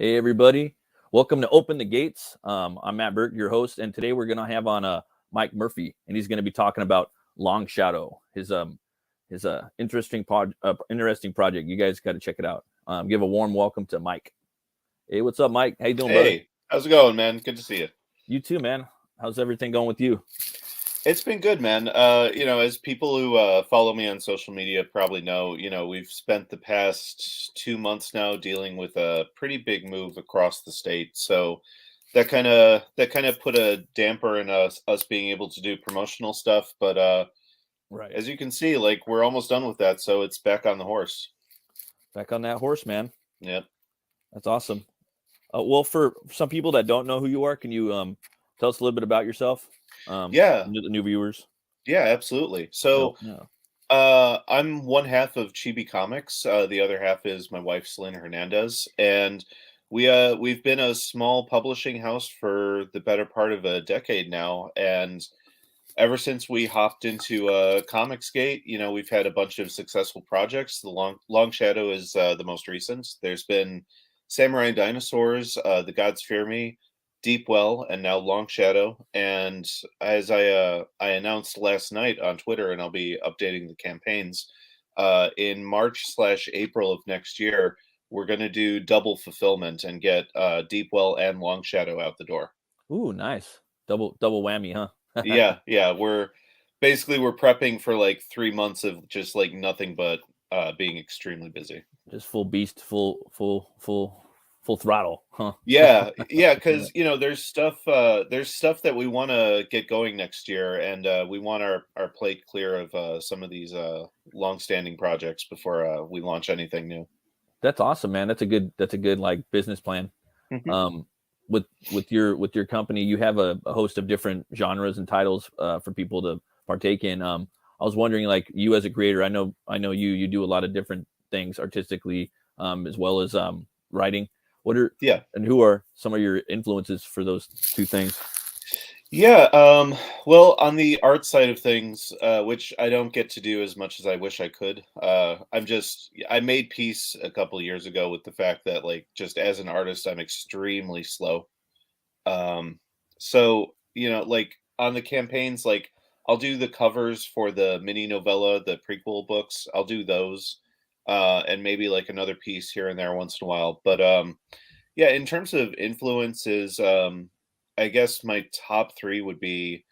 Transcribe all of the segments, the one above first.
Hey everybody, welcome to Open the Gates. I'm Matt Burke, your host, and today we're gonna have on Mike Murphy, and he's gonna be talking about LONGSHADOW, his interesting project. You guys got to check it out. Give a warm welcome to Mike. Hey, what's up, Mike? How you doing, brother? Hey, how's it going, man? Good to see you. You too, man. How's everything going with you? It's been good, man. As people who follow me on social media probably know, we've spent the past 2 months now dealing with a pretty big move across the state. So that kind of put a damper in us being able to do promotional stuff. But Right. as you can see, like we're almost done with that, so it's back on the horse. Back on that horse, man. Yep. That's awesome. Well, for some people that don't know who you are, can you tell us a little bit about yourself? Yeah. The new viewers. Yeah, absolutely. So No. I'm one half of Chibi Comics. The other half is my wife, Lynn Hernandez, and we've been a small publishing house for the better part of a decade now. And ever since we hopped into Comicsgate, we've had a bunch of successful projects. The LONGSHADOW is the most recent. There's been Samurai and Dinosaurs, The Gods Fear Me, Deep Well, and now LONGSHADOW. And as I announced last night on Twitter, and I'll be updating the campaigns in March/April of next year, we're going to do double fulfillment and get Deep Well and LONGSHADOW out the door. Ooh, nice. Double whammy, huh? Yeah. We're prepping for like 3 months of just like nothing but being extremely busy. Just full beast, full throttle, huh? Yeah, because there's stuff that we want to get going next year, and we want our plate clear of some of these long-standing projects before we launch anything new. That's awesome, man. That's a good like business plan. Mhm. With your company, you have a host of different genres and titles for people to partake in. I was wondering, like, you as a creator, I know you do a lot of different things artistically, as well as writing. What are Yeah. and who are some of your influences for those two things? Yeah, well, on the art side of things, which I don't get to do as much as I wish I could, I made peace a couple of years ago with the fact that, like, just as an artist, I'm extremely slow. So, like on the campaigns, like I'll do the covers for the mini novella, the prequel books. I'll do those, and maybe like another piece here and there once in a while. But yeah, in terms of influences, I guess my top three would be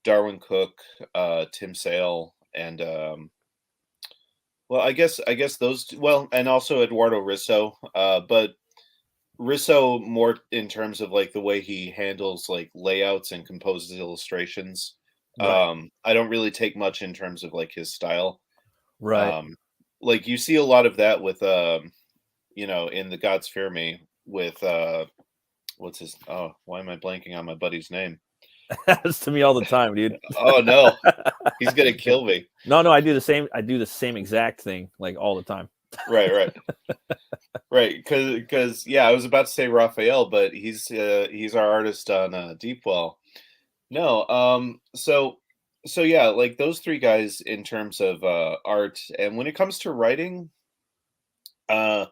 Darwin Cook, Tim Sale, and well, I guess those. Well, and also Eduardo Risso. But Risso more in terms of like the way he handles like layouts and composes illustrations. Right. I don't really take much in terms of like his style. Right. Um, like you see a lot of that with in The Gods Fear Me with what's his why am I blanking on my buddy's name? Happens to me all the time, dude. Oh no, he's gonna kill me. No, I do the same. I do the same exact thing like all the time. Right. Right, because yeah, I was about to say Raphael, but he's our artist on Deep Well. No, so yeah, like those three guys in terms of art, and when it comes to writing, uh,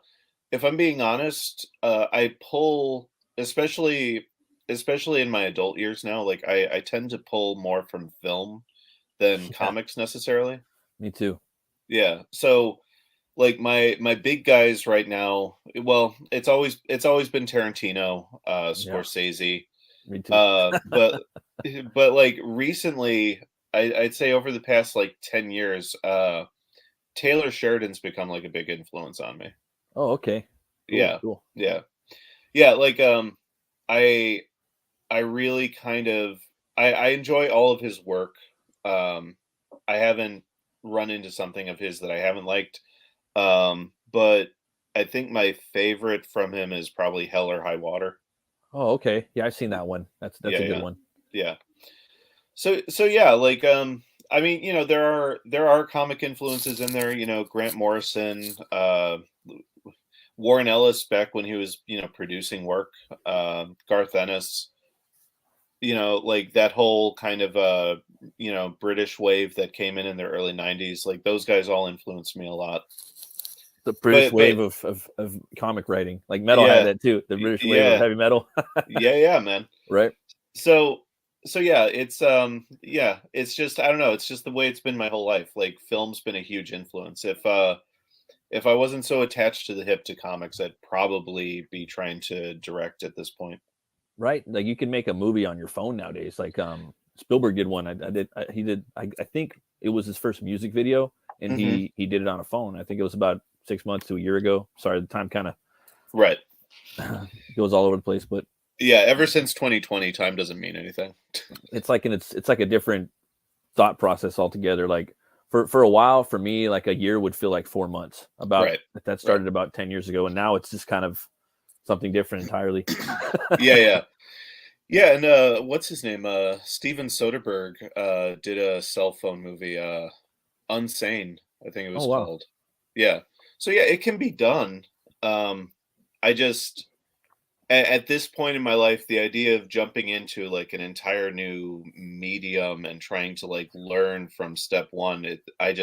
if I'm being honest, I pull, especially in my adult years now, like I tend to pull more from film than Yeah, comics necessarily. me too. Yeah, so like my big guys right now, well, it's always been Tarantino, Yeah, Scorsese, me too. but but like recently, I'd say over the past like 10 years, Taylor Sheridan's become like a big influence on me. Oh, okay. Yeah, Cool. yeah, yeah. Like I I really kind of I enjoy all of his work. Um, I haven't run into something of his that I haven't liked. But I think my favorite from him is probably Hell or High Water. Oh, okay. Yeah, I've seen that one. That's Yeah, a good yeah, one. yeah. So yeah, like I mean, there are comic influences in there, Grant Morrison, Warren Ellis back when he was, producing work, Garth Ennis, like that whole kind of British wave that came in the early 90s, like those guys all influenced me a lot. The British but wave of comic writing, like metal had that too. The British wave of heavy metal, yeah, man. right? So yeah, it's just, I don't know, it's just the way it's been my whole life. Like, film's been a huge influence. If I wasn't so attached to the hip to comics, I'd probably be trying to direct at this point. Right, like you can make a movie on your phone nowadays. Like Spielberg did one. I think it was his first music video, and Mhm. he did it on a phone. I think it was about 6 months to a year ago. Sorry, the time kind of Right. goes all over the place, but Yeah, ever since 2020, time doesn't mean anything. it's like it's like a different thought process altogether. Like for a while, for me, like a year would feel like 4 months. About Right. that started about 10 years ago, and now it's just kind of something different entirely. Yeah. Yeah, and what's his name? Steven Soderbergh did a cell phone movie, Unsane, I think it Oh was wow. called. Yeah. So yeah, it can be done. I just at this point in my life, the idea of jumping into like an entire new medium and trying to like learn from step one, I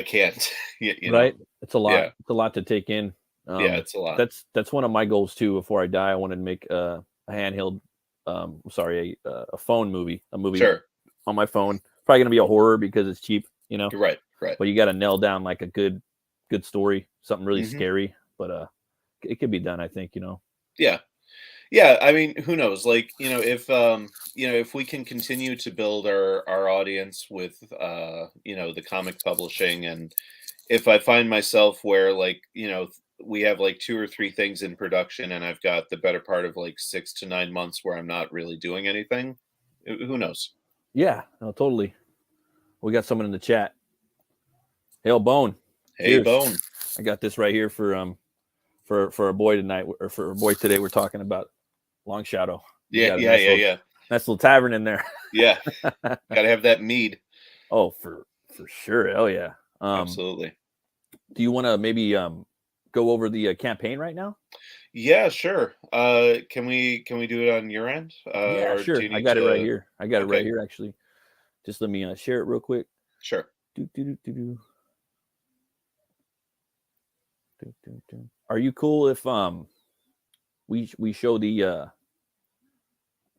can't. You know. Right? It's a lot. Yeah. It's a lot to take in. Yeah, it's a lot. That's one of my goals too. Before I die, I want to make a handheld, a phone movie, a movie Sure. on my phone. Probably gonna be a horror because it's cheap, you know. Right. But you got to nail down like a good story, something really Mhm. scary. But it could be done, I think. Yeah. Yeah, I mean, who knows? Like, if we can continue to build our audience with the comic publishing, and if I find myself where, like, we have like two or three things in production and I've got the better part of like 6 to 9 months where I'm not really doing anything, who knows? Yeah, no, totally. We got someone in the chat. Hail Bone. Hey, Cheers. Bone. I got this right here for a boy tonight, or for a boy today. We're talking about Long Shadow. Yeah, Got a yeah, yeah, yeah. nice little tavern in there. Yeah. Gotta have that mead. Oh, for sure. Hell yeah. Absolutely. Do you want to maybe go over the campaign right now? Yeah, sure. Can we do it on your end? Yeah, Or do sure. you I need got it right to? here. I got it right Okay, here, actually. Just let me share it real quick. sure. Do, do, do, do, do. Do, do, do. Are you cool if we show the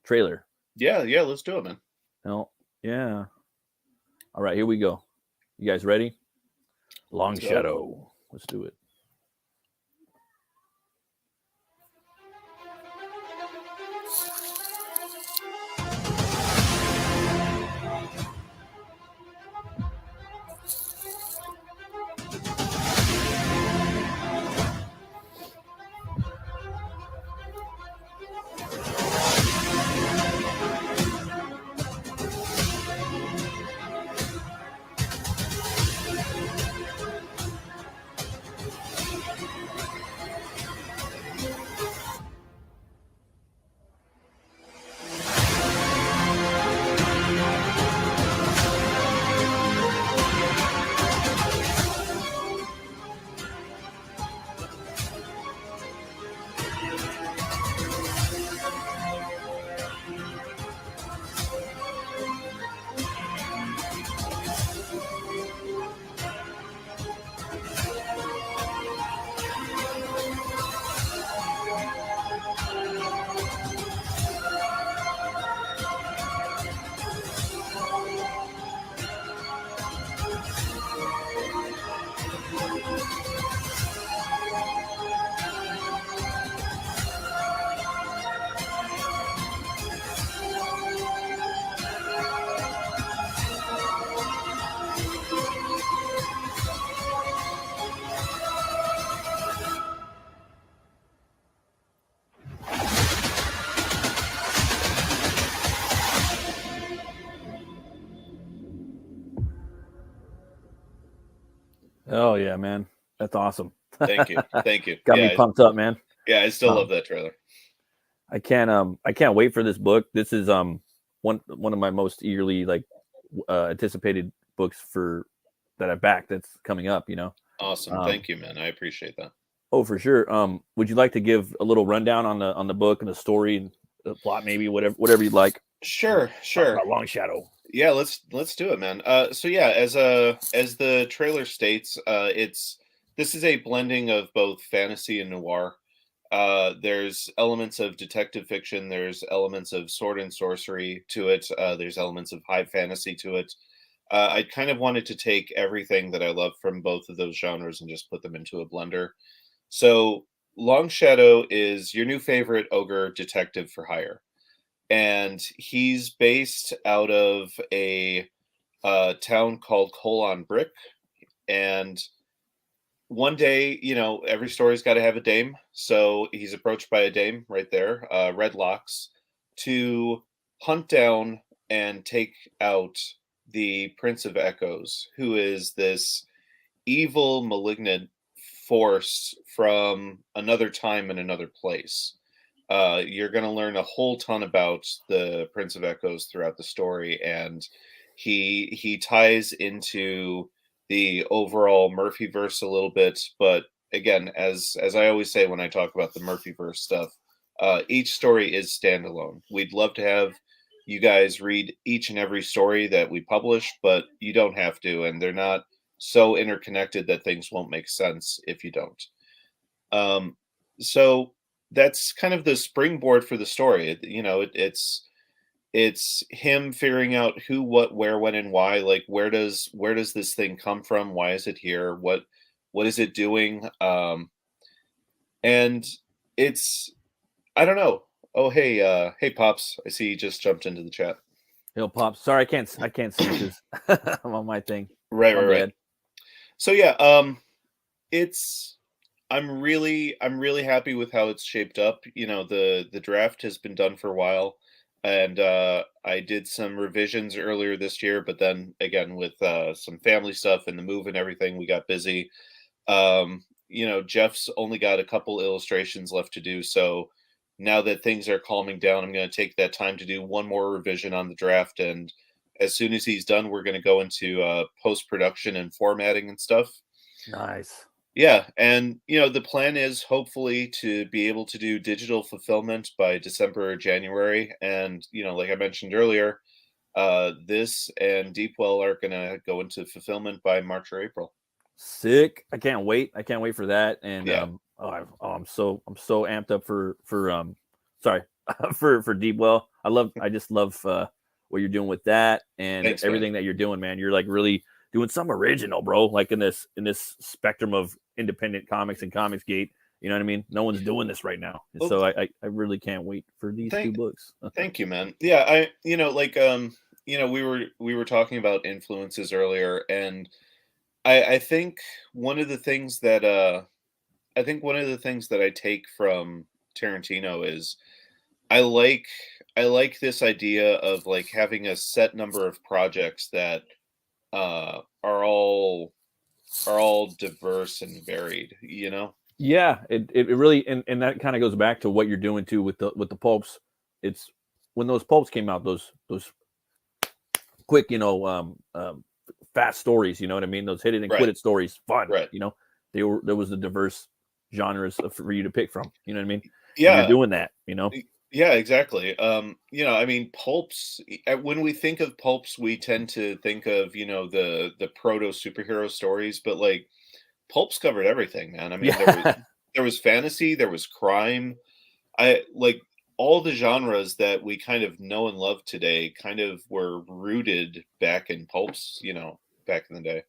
trailer? Yeah, let's do it, man. No. Yeah. All right, here we go. You guys ready? Long Let's go. Shadow. Let's do it. Oh yeah, man. That's awesome. Thank you. Thank you. Got me pumped up, man. Yeah, I still love that trailer. I can't wait for this book. This is one of my most eagerly anticipated books that I backed that's coming up, Awesome. Thank you, man. I appreciate that. Oh, for sure. Would you like to give a little rundown on the book and the story and the plot, maybe whatever you'd like? Sure. About Long Shadow. Yeah, let's do it, man. So yeah, as the trailer states, it's this is a blending of both fantasy and noir. There's elements of detective fiction. There's elements of sword and sorcery to it. There's elements of high fantasy to it. I kind of wanted to take everything that I love from both of those genres and just put them into a blender. So Longshadow is your new favorite ogre detective for hire, and he's based out of a town called Coal on Brick. And one day, every story's got to have a dame. So he's approached by a dame right there, Red Locks, to hunt down and take out the Prince of Echoes, who is this evil, malignant force from another time and another place. You're going to learn a whole ton about the Prince of Echoes throughout the story, and he ties into the overall Murphyverse a little bit. But again, as I always say when I talk about the Murphyverse stuff, each story is standalone. We'd love to have you guys read each and every story that we publish, but you don't have to, and they're not so interconnected that things won't make sense if you don't. So that's kind of the springboard for the story. It's him figuring out who, what, where, when, and why. Like, where does this thing come from? Why is it here? What is it doing? And it's, I don't know. Oh, hey, Pops! I see you just jumped into the chat. Hey, Pops. Sorry, I can't see because I'm on my thing. Right. So yeah, I'm really happy with how it's shaped up. The draft has been done for a while, and I did some revisions earlier this year, but then again with some family stuff and the move and everything, we got busy. Jeff's only got a couple illustrations left to do, so now that things are calming down, I'm going to take that time to do one more revision on the draft, and as soon as he's done, we're going to go into post-production and formatting and stuff. Nice. Yeah, and the plan is hopefully to be able to do digital fulfillment by December or January, and like I mentioned earlier, this and Deepwell are going to go into fulfillment by March or April. Sick! I can't wait. I can't wait for that. And yeah. I'm so amped up for for Deepwell. I just love what you're doing with that and Thanks, everything that you're doing, man. You're like really doing something original, bro. Like in this spectrum of independent comics and Comicsgate. You know what I mean? No one's doing this right now. And so I really can't wait for these two books. Thank you, man. Yeah, we were talking about influences earlier, and I think one of the things that I take from Tarantino is I like this idea of like having a set number of projects that are all diverse and varied. Yeah, it really and that kind of goes back to what you're doing too with the pulps. It's when those pulps came out, those quick, fast stories, you know what I mean? Those hit it and quit it stories, fun, right? There was the diverse genres for you to pick from, you know what I mean? Yeah, and you're doing that, Yeah, exactly. I mean, pulps. When we think of pulps, we tend to think of the proto superhero stories, but like pulps covered everything, man. I mean, there was fantasy, there was crime. I like all the genres that we kind of know and love today kind of were rooted back in pulps, back in the day.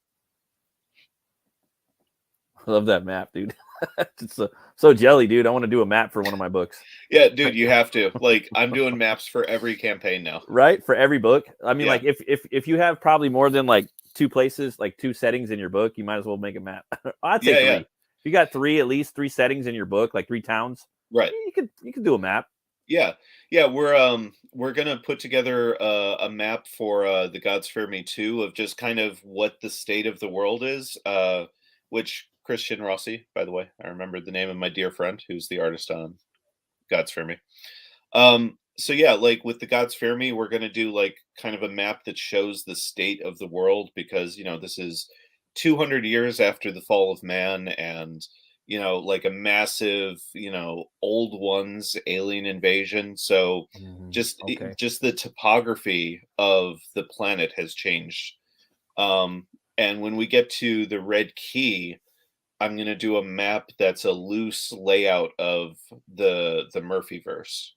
I love that map, dude. It's so jelly, dude. I want to do a map for one of my books. Yeah, dude, you have to. Like, I'm doing maps for every campaign now. Right? For every book. I mean, like if you have probably more than like two places, like two settings in your book, you might as well make a map. I'd say three. Yeah. If you got at least three settings in your book, like three towns, right? You could do a map. Yeah. We're gonna put together a map for the Gods Fear Me 2 of just kind of what the state of the world is. Which Christie Shinn, by the way, I remembered the name of my dear friend who's the artist on Gods Fear Me. So yeah, like with the Gods Fear Me, we're gonna do like kind of a map that shows the state of the world because this is 200 years after the fall of man, and like a massive old ones alien invasion. So just the topography of the planet has changed. And when we get to the Red Key, I'm gonna do a map that's a loose layout of the Murphyverse.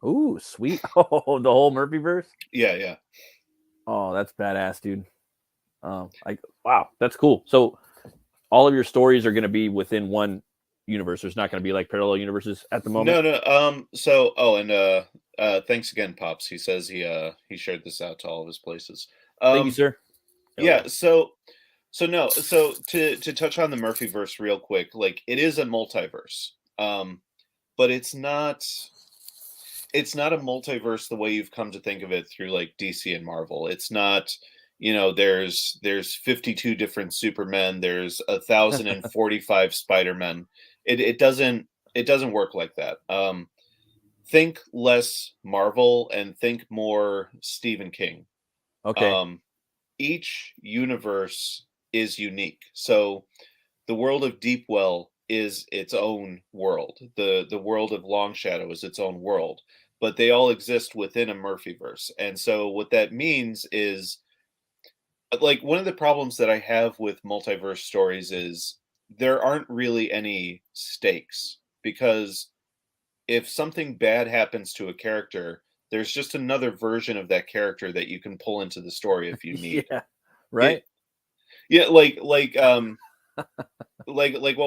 Ooh, sweet. Oh, the whole Murphyverse. Yeah. Oh, that's badass, dude. Wow, that's cool. So all of your stories are going to be within one universe. There's not going to be like parallel universes at the moment. No. Thanks again, Pops. He says he shared this out to all of his places. Thank you, sir. Yeah. No. So to touch on the Murphyverse real quick, like it is a multiverse, but it's not. It's not a multiverse the way you've come to think of it through like DC and Marvel. It's not, there's 52 different Supermen, there's 1,045 Spider-Men. It doesn't work like that. Think less Marvel and think more Stephen King. Okay. Each universe is unique. So the world of Deepwell is its own world. The world of Longshadow is its own world, but they all exist within a Murphyverse. And so what that means is, like, one of the problems that I have with multiverse stories is there aren't really any stakes, because if something bad happens to a character, there's just another version of that character that you can pull into the story if you need. Yeah. Right. Yeah, like what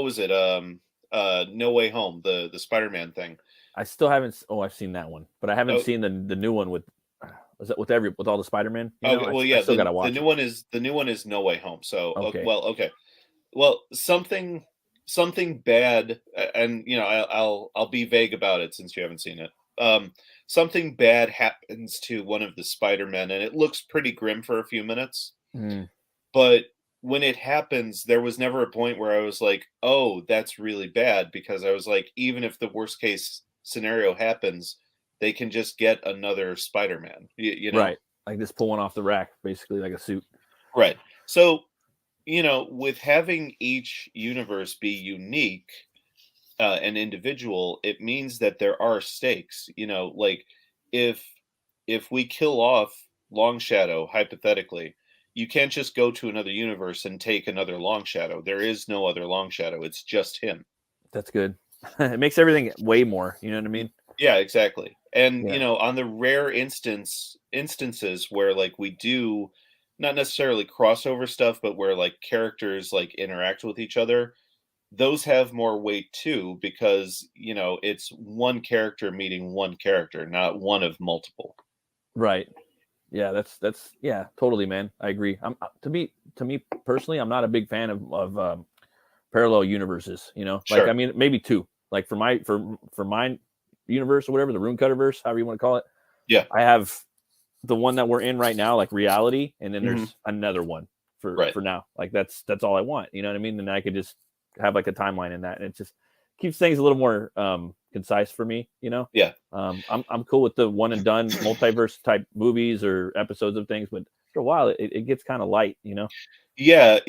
was it? No Way Home, the Spider-Man thing. I still haven't. Oh, I've seen that one, but I haven't seen the new one with. Was that with all the Spider-Man? Okay, well, yeah, I still gotta watch. The new one is No Way Home. So, okay. Well, something bad, and I'll be vague about it since you haven't seen it. Something bad happens to one of the Spider-Men, and it looks pretty grim for a few minutes. But when it happens, there was never a point where I was like, "Oh, that's really bad," because I was like, even if the worst case scenario happens, they can just get another Spider-Man. You know, right? Like just pull one off the rack, basically, like a suit. Right. So, with having each universe be unique and individual, it means that there are stakes. Like if we kill off Longshadow, hypothetically, you can't just go to another universe and take another Longshadow. There is no other Longshadow. It's just him. That's good. It makes everything way more. You know what I mean? Yeah, exactly. And Yeah. on the rare instances where like we do not necessarily crossover stuff, but where like characters like interact with each other, those have more weight too, because it's one character meeting one character, not one of multiple. Right. Yeah, that's yeah, totally, man. I agree. To me personally, I'm not a big fan of parallel universes. Sure. Like, I mean, maybe two. Like for my universe or whatever, the Rune Cutterverse, however you want to call it. Yeah. I have the one that we're in right now, like reality, and then Mm-hmm. there's another one for now. Like that's all I want. You know what I mean? And I could just have like a timeline in that, and it just keeps things a little more concise for me. Yeah. I'm cool with the one and done multiverse type movies or episodes of things, but after a while it gets kind of light. Yeah.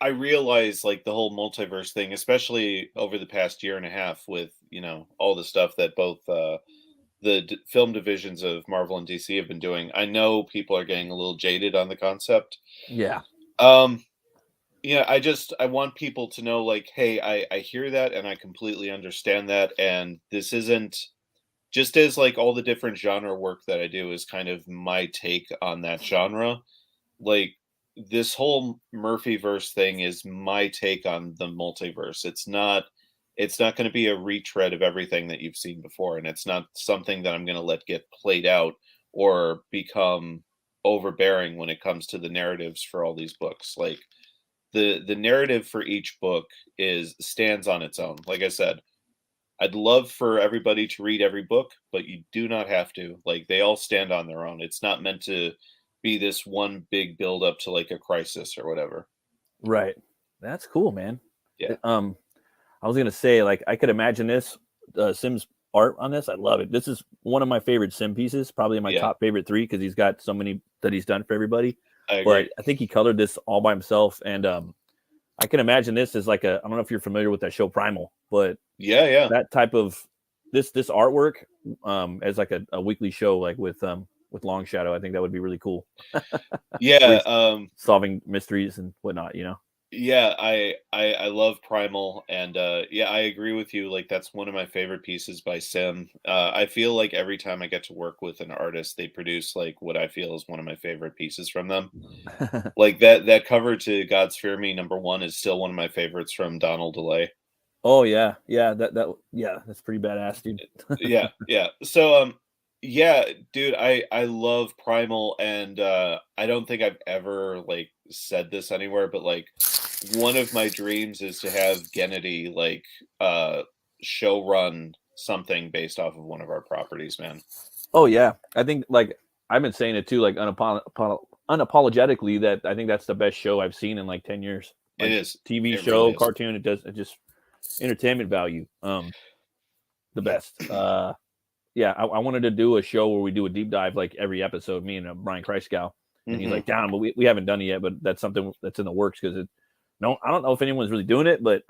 I realize like the whole multiverse thing, especially over the past year and a half with all the stuff that both the film divisions of Marvel and DC have been doing. I know people are getting a little jaded on the concept. Yeah. I want people to know, like, hey, I hear that and I completely understand that, and this isn't just as like all the different genre work that I do is kind of my take on that genre. Like this whole Murphyverse thing is my take on the multiverse. It's not going to be a retread of everything that you've seen before, and it's not something that I'm going to let get played out or become overbearing when it comes to the narratives for all these books. Like the narrative for each book stands on its own. Like I said, I'd love for everybody to read every book, but you do not have to. Like they all stand on their own. It's not meant to be this one big build up to like a crisis or whatever. Right. That's cool, man. Yeah. I was gonna say, like, I could imagine this Sim's art on this. I love it. This is one of my favorite Sim pieces, probably my top favorite 3, because he's got so many that he's done for everybody. I agree. But I think he colored this all by himself, and I can imagine this as like I don't know if you're familiar with that show Primal, but yeah, that type of this artwork as like a weekly show, like with with Long Shadow. I think that would be really cool. Yeah, solving mysteries and whatnot, Yeah, I love Primal, and yeah, I agree with you. Like that's one of my favorite pieces by Sim. I feel like every time I get to work with an artist, they produce like what I feel is one of my favorite pieces from them. Like that cover to God's Fear Me #1 is still one of my favorites from Donald DeLay. Oh yeah, that's pretty badass, dude. Yeah. So yeah, dude, I love Primal, and I don't think I've ever like said this anywhere, but like one of my dreams is to have Gennady like show run something based off of one of our properties, man. Oh yeah, I think like I've been saying it too, like unapologetically, that I think that's the best show I've seen in like 10 years. Like, It is TV it show, really is. cartoon. It just entertainment value. The best. Yeah, I wanted to do a show where we do a deep dive like every episode, me and Brian Christgau, and he's like, "Down, but we haven't done it yet, but that's something that's in the works because I don't know if anyone's really doing it, but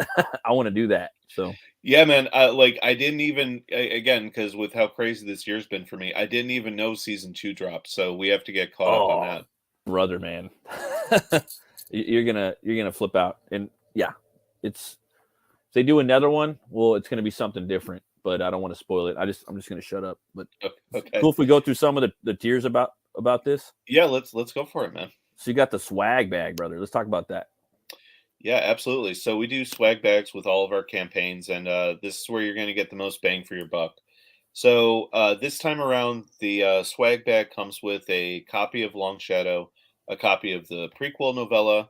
I want to do that." So yeah, man. Like I didn't even again because with how crazy this year's been for me, I didn't even know season 2 dropped. So we have to get caught up on that, brother, man. you're gonna flip out, and yeah, if they do another one, well, it's gonna be something different. But I don't want to spoil it. I'm just gonna shut up. But okay. Cool if we go through some of the tiers about this. Yeah, let's go for it, man. So you got the swag bag, brother. Let's talk about that. Yeah, absolutely. So we do swag bags with all of our campaigns, and this is where you're going to get the most bang for your buck. So this time around, the swag bag comes with a copy of Long Shadow, a copy of the prequel novella,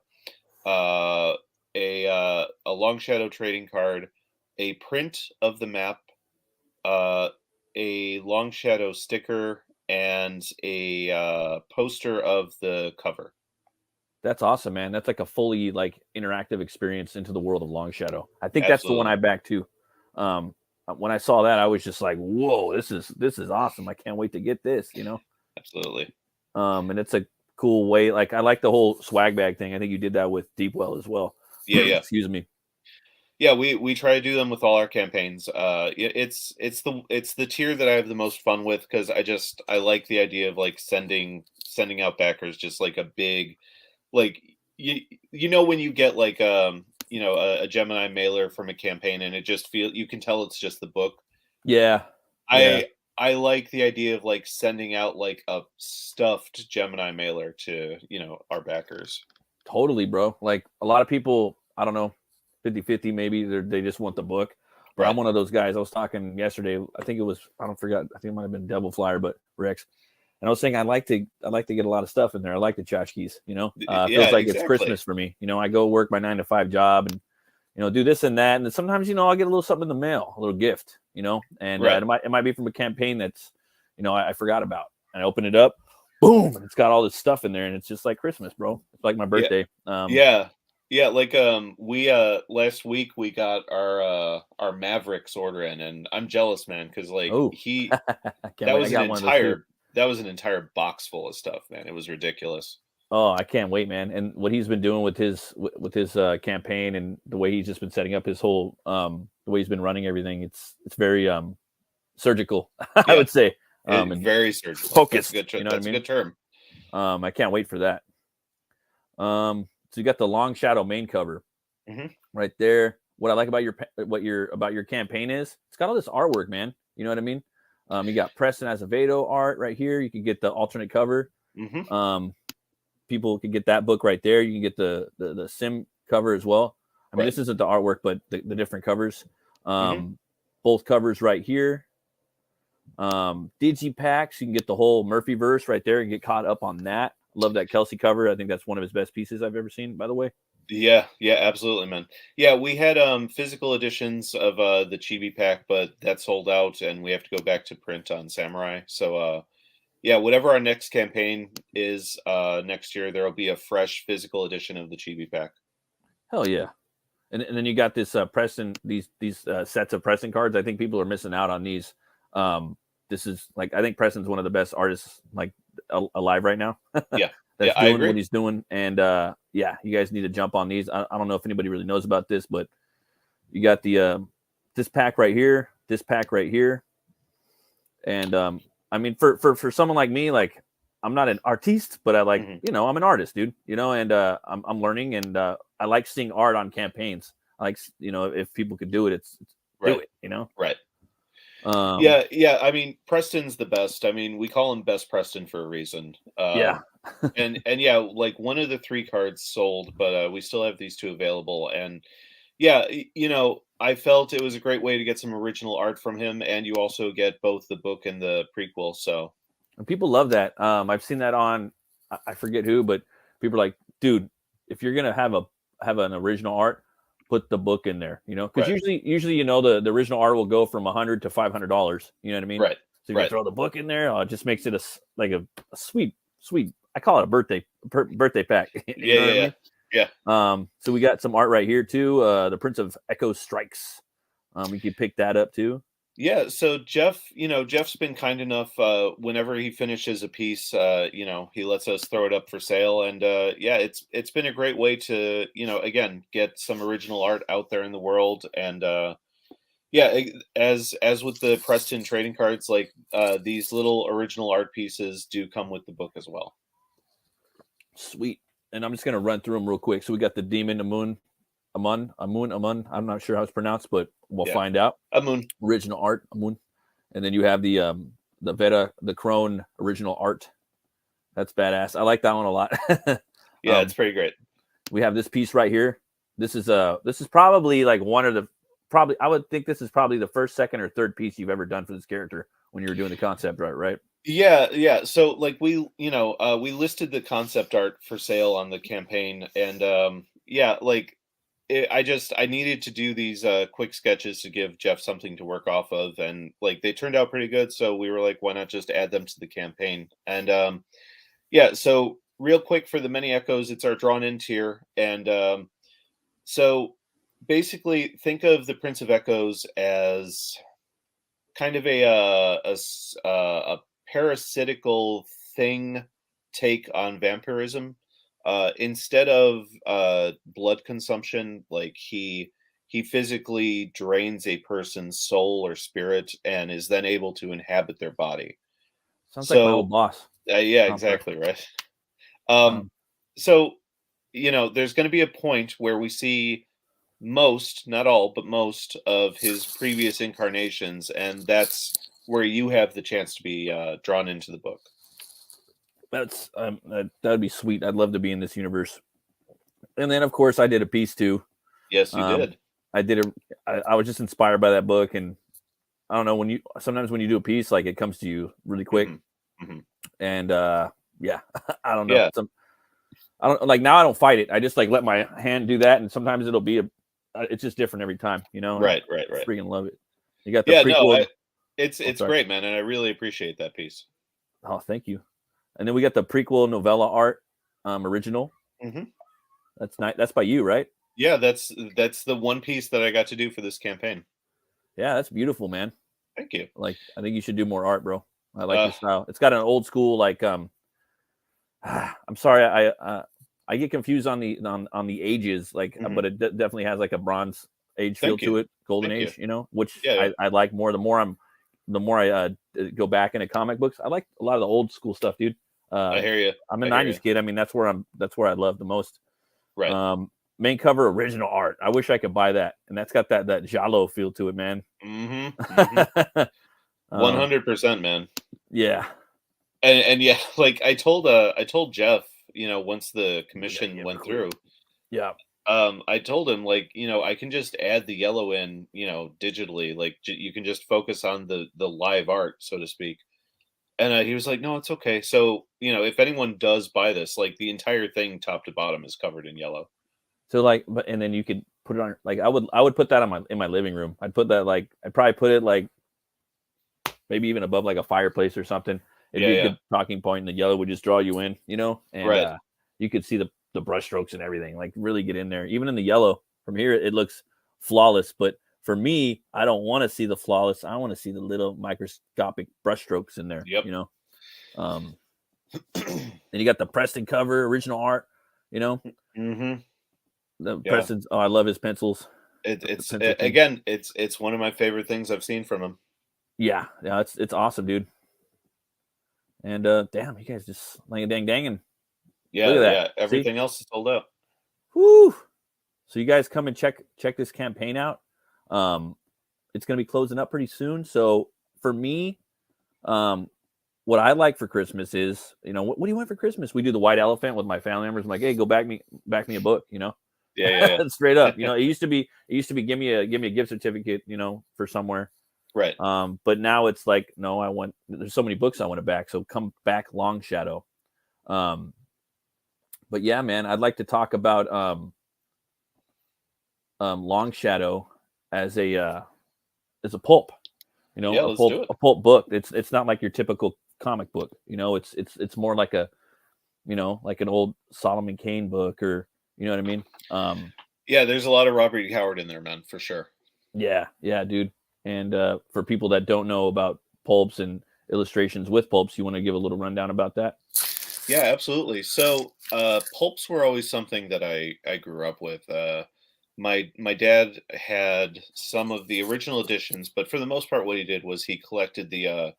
a Long Shadow trading card, a print of the map, a Long Shadow sticker, and a poster of the cover. That's awesome, man. That's like a fully like interactive experience into the world of Long Shadow. I think that's the Absolutely. one I backed too. When I saw that, I was just like, "Whoa, this is awesome! I can't wait to get this." Absolutely. And it's a cool way. Like I like the whole swag bag thing. I think you did that with Deepwell as well. Yeah. Excuse me. Yeah, we try to do them with all our campaigns. It's the tier that I have the most fun with because I like the idea of like sending out backers just like a big like you know when you get like a Gemini mailer from a campaign and it just you can tell it's just the book. Yeah. I like the idea of like sending out like a stuffed Gemini mailer to our backers. Totally, bro. Like a lot of people, I don't know, 50-50 maybe, they just want the book. But I'm one of those guys. I was talking yesterday. I think it was, I don't forget. I think it might have been Devil Flyer, but Rex. And I was saying I like to get a lot of stuff in there. I like the tchotchkes, feels like It's Christmas for me. I go work my 9-to-5 job and do this and that. And then sometimes, I'll get a little something in the mail, a little gift, and it might be from a campaign that's, I forgot about. And I open it up, boom, and it's got all this stuff in there, and it's just like Christmas, bro. It's like my birthday. Yeah, like we last week we got our Mavericks order in, and I'm jealous, man, because like that was an entire box full of stuff, man. It was ridiculous. Oh, I can't wait, man. And what he's been doing with his campaign and the way he's just been setting up his whole the way he's been running everything, it's very surgical, I would say. And very surgical. Focused. That's a good term. I can't wait for that. So you got the Long Shadow main cover right there. What I like about your campaign is it's got all this artwork, man. You know what I mean? You got Preston Azevedo art right here. You can get the alternate cover. People can get that book right there. You can get the sim cover as well. I mean, this isn't the artwork, but the different covers. Both covers right here. Digipacks, you can get the whole Murphy verse right there and get caught up on that. Love that Kelsey cover. I think that's one of his best pieces I've ever seen, by the way. Yeah, absolutely, man. Yeah, we had physical editions of the Chibi pack, but that sold out, and we have to go back to print on Samurai. So yeah, whatever our next campaign is next year, there will be a fresh physical edition of the Chibi pack. Hell yeah. And then you got this Preston, these sets of Preston cards. I think people are missing out on these. This is like, I think Preston's one of the best artists like alive right now. Yeah. That's doing what he's doing. And yeah, you guys need to jump on these. I don't know if anybody really knows about this, but you got the this pack right here, this pack right here. And I mean, for someone like me, like I'm not an artiste, but I like, Mhm. you know, I'm an artist, dude, you know, and I'm learning, and I like seeing art on campaigns. I like, you know, if people could do it, it's do Right. it, you know. Right. Um, Yeah. I mean, Preston's the best. I mean, we call him Best Preston for a reason. yeah, And yeah, like one of the 3 cards sold, but we still have these 2 available. And yeah, you know, I felt it was a great way to get some original art from him, and you also get both the book and the prequel. So and people love that. I've seen that on, I forget who, but people are like, dude, if you're gonna have an original art, put the book in there, you know, because right, usually you know the original art will go from $100 to $500. You know what I mean? right, So if you right. throw the book in there, it just makes it a sweet sweet. I call it a birthday pack. You Yeah, know what yeah, I yeah, mean? yeah. So we got some art right here too. The Prince of Echo Strikes. You can pick that up too. Yeah, so Jeff, you know, Jeff's been kind enough whenever he finishes a piece, you know, he lets us throw it up for sale, and yeah, it's been a great way to, you know, again, get some original art out there in the world. And yeah, as with the Preston trading cards, like these little original art pieces do come with the book as well. Sweet. And I'm just gonna run through them real quick. So we got the Demon Amun. I'm not sure how it's pronounced, but we'll Yeah. find out. Moon. Original art, Amun. And then you have the Veda, the Crone original art. That's badass. I like that one a lot. Yeah, it's pretty great. We have this piece right here. This is probably like one of the probably I would think this is probably the first, second, or third piece you've ever done for this character when you were doing the concept art, right? Yeah, yeah. So like we, you know, we listed the concept art for sale on the campaign, and yeah, like I needed to do these quick sketches to give Jeff something to work off of, and like they turned out pretty good, so we were like, why not just add them to the campaign? And yeah, so real quick for the many echoes, it's our drawn in tier, and so basically think of the Prince of Echoes as kind of a parasitical thing take on vampirism. Instead of blood consumption, like he physically drains a person's soul or spirit and is then able to inhabit their body. Sounds like my So old boss. yeah, I'm sorry. exactly right. Um, Um, so you know, there's going to be a point where we see most, not all, but most of his previous incarnations, and that's where you have the chance to be drawn into the book. that's that'd be sweet. I'd love to be in this universe. And then of course I did a piece too. Yes, you Um, did. I did a. I was just inspired by that book, and I don't know when you sometimes when you do a piece, like it comes to you really quick, Hmm. Hmm. and yeah, I don't know. Yeah, I don't like now. I don't fight it. I just like let my hand do that, and sometimes it'll be it's just different every time, you know. And right, right, I right. freaking love it. You got the Yeah, no, prequel. Oh, it's sorry. great, man, and I really appreciate that piece. Oh, thank you. And then we got the prequel novella art, original. Hmm. That's nice. That's by you, right? Yeah, that's the one piece that I got to do for this campaign. Yeah, that's beautiful, man. Thank you. Like, I think you should do more art, bro. I like Uh, your style. It's got an old school, like, I'm sorry, I get confused on the ages, like, mhm. but it definitely has like a Bronze Age feel Thank you, to it, Golden thank you. Age, you know, which Yeah, yeah, I like more. The more I go back into comic books, I like a lot of the old school stuff, dude. I hear you. I'm a I hear you. '90s kid. I mean, that's where I love the most. Right. Main cover original art. I wish I could buy that, and that's got that Giallo feel to it, man. Hmm. Hmm. um, 100%, man. yeah. And yeah, like I told Jeff, you know, once the commission went through, Yeah. I told him like, you know, I can just add the yellow in, you know, digitally, like you can just focus on the live art, so to speak. And he was like, no, it's okay. So, you know, if anyone does buy this, like the entire thing top to bottom is covered in yellow. So like, but and then you could put it on like I would put that on in my living room. I'd put that like I'd probably put it like maybe even above like a fireplace or something. It'd Yeah, be a yeah. good talking point, and the yellow would just draw you in, you know, and Right. you could see the brush strokes and everything. Like really get in there. Even in the yellow from here, it looks flawless. But for me, I don't want to see the flawless. I want to see the little microscopic brush strokes in there, Yep. you know. Um, and you got the Preston cover, original art, you know. Hmm. The Yeah. Preston's. Oh, I love his pencils. The It's pencil king. again, it's one of my favorite things I've seen from him. Yeah, it's awesome, dude. And damn, you guys just like a dang. Yeah, Look at that. yeah. Everything else is sold out. Woo! So you guys come and check this campaign out. It's going to be closing up pretty soon. So for me, what I like for Christmas is, what do you want for Christmas? We do the white elephant with my family members. I'm like, hey, go back me a book, Yeah. Straight up. It used to be give me a gift certificate, for somewhere. Right. But now it's like, no, there's so many books I want to back. So come back LONGSHADOW. But yeah, man, I'd like to talk about LONGSHADOW as a pulp, a pulp book. It's not like your typical comic book, it's more like like an old Solomon Kane book, or you know what I mean? Yeah, there's a lot of Robert E. Howard in there, man, for sure. Yeah, dude. And for people that don't know about pulps and illustrations with pulps, you want to give a little rundown about that? Yeah, absolutely. So pulps were always something that I grew up with. My dad had some of the original editions, but for the most part, what he did was he collected the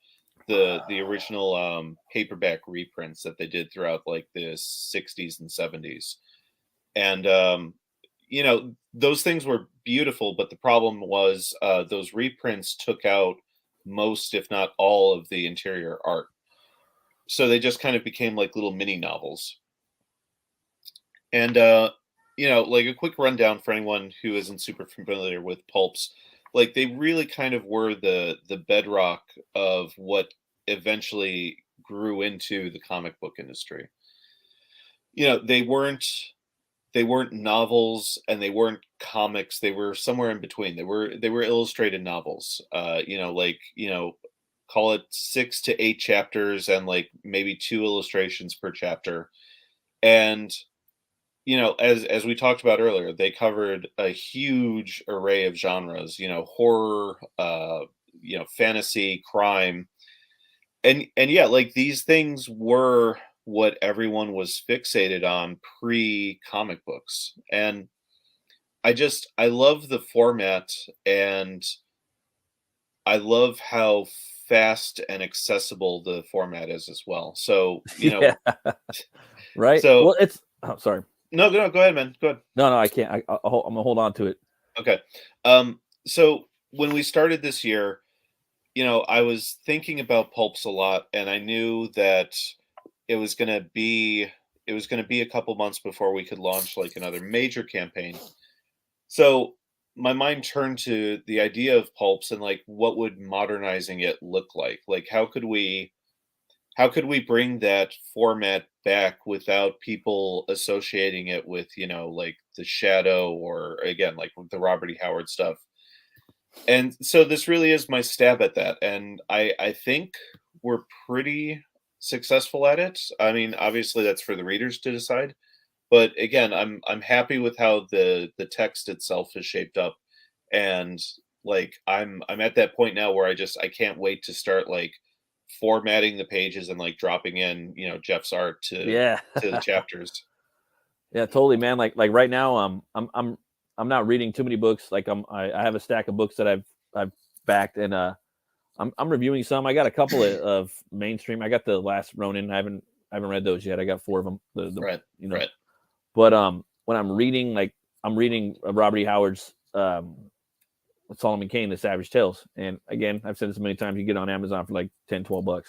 original paperback reprints that they did throughout like the 60s and 70s. And those things were beautiful, but the problem was those reprints took out most, if not all, of the interior art. So they just kind of became like little mini novels. And like a quick rundown for anyone who isn't super familiar with pulps, like they really kind of were the bedrock of what eventually grew into the comic book industry. They weren't novels and they weren't comics. They were somewhere in between. They were illustrated novels. Call it 6 to 8 chapters and like maybe 2 illustrations per chapter. And as we talked about earlier, they covered a huge array of genres, horror, fantasy, crime. And yeah, like these things were what everyone was fixated on pre-comic books. And I love the format, and I love how fast and accessible the format is as well. So, right. So, well, sorry. No, go ahead, man. Go ahead. No, I can't. I'm gonna hold on to it. Okay. So when we started this year, I was thinking about pulps a lot, and I knew that it was gonna be a couple months before we could launch like another major campaign. So my mind turned to the idea of pulps and like what would modernizing it look like? Like how could we bring that format back without people associating it with, like the Shadow or again, like the Robert E. Howard stuff? And so this really is my stab at that. And I think we're pretty successful at it. I mean, obviously that's for the readers to decide. But again, I'm happy with how the text itself is shaped up. And like I'm at that point now where I can't wait to start like formatting the pages and like dropping in Jeff's art to the chapters. Yeah, totally, man. Like right now, I'm not reading too many books. Like I have a stack of books that I've backed, and I'm reviewing some. I got a couple of mainstream. I got the Last Ronin. I haven't read those yet. I got 4 of them. Right. Right. But when I'm reading, I'm reading Robert E. Howard's Solomon Kane, The Savage Tales. And again, I've said this many times, you get on Amazon for like $10-12.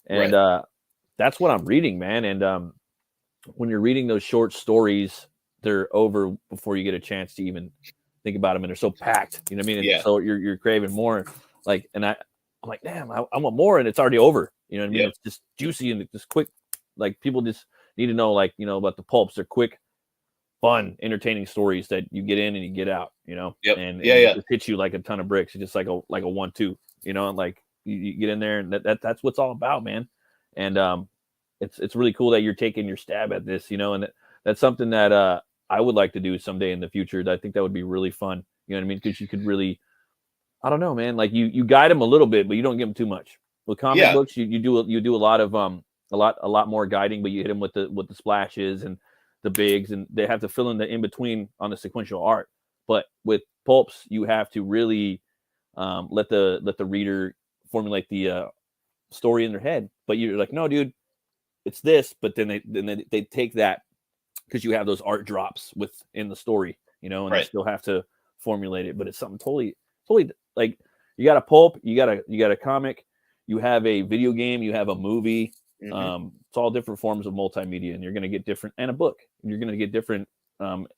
And that's what I'm reading, man. And when you're reading those short stories, they're over before you get a chance to even think about them. And they're so packed, you know what I mean? And so you're craving more. Like, and I'm like, damn, I want more. And it's already over. You know what I mean? Yep. It's just juicy and just quick. Like people just need to know, like, about the pulps. They're quick, fun, entertaining stories that you get in and you get out, Yep. and it hits you like a ton of bricks. It's just like a 1-2, and like you get in there, and that's what's all about, man. And it's really cool that you're taking your stab at this, and that's something that I would like to do someday in the future. I think that would be really fun. You know what I mean? Because you could really, I don't know, man. Like you guide them a little bit, but you don't give them too much. With comic books, you do a lot of a lot more guiding, but you hit them with the splashes and the bigs, and they have to fill in the in between on the sequential art. But with pulps, you have to really let the reader formulate the story in their head, but you're like, no, dude, it's this. But then they take that because you have those art drops within the story, you know, and Right. you still have to formulate it. But it's something totally like you got a pulp, you got a comic, you have a video game, you have a movie. It's all different forms of multimedia, and you're going to get different, and a book, and you're going to get different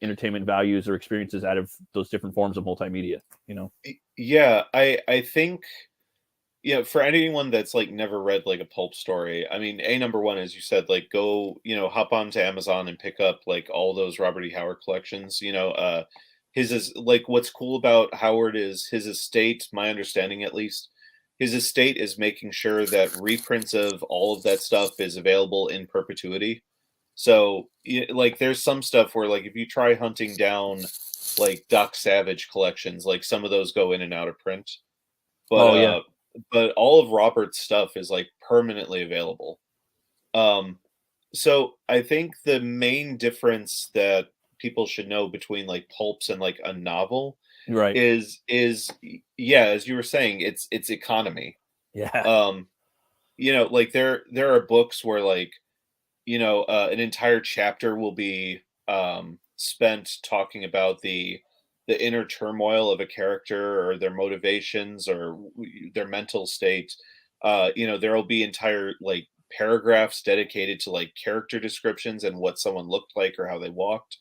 entertainment values or experiences out of those different forms of multimedia, you know? Yeah, I think, you know, for anyone that's like never read like a pulp story, I mean, number one, as you said, like go, you know, hop onto Amazon and pick up like all those Robert E. Howard collections. You know, his is like, what's cool about Howard is his estate, my understanding at least, his estate is making sure that reprints of all of that stuff is available in perpetuity. So, like, there's some stuff where, like, if you try hunting down, like, Doc Savage collections, like, some of those go in and out of print. But, Oh yeah. But all of Robert's stuff is, like, permanently available. So I think the main difference that people should know between, like, pulps and, like, a novel Right. is yeah, as you were saying, it's economy. Yeah. You know, like, there are books where, like, you know, an entire chapter will be spent talking about the inner turmoil of a character or their motivations or their mental state. You know, there will be entire like paragraphs dedicated to like character descriptions and what someone looked like or how they walked.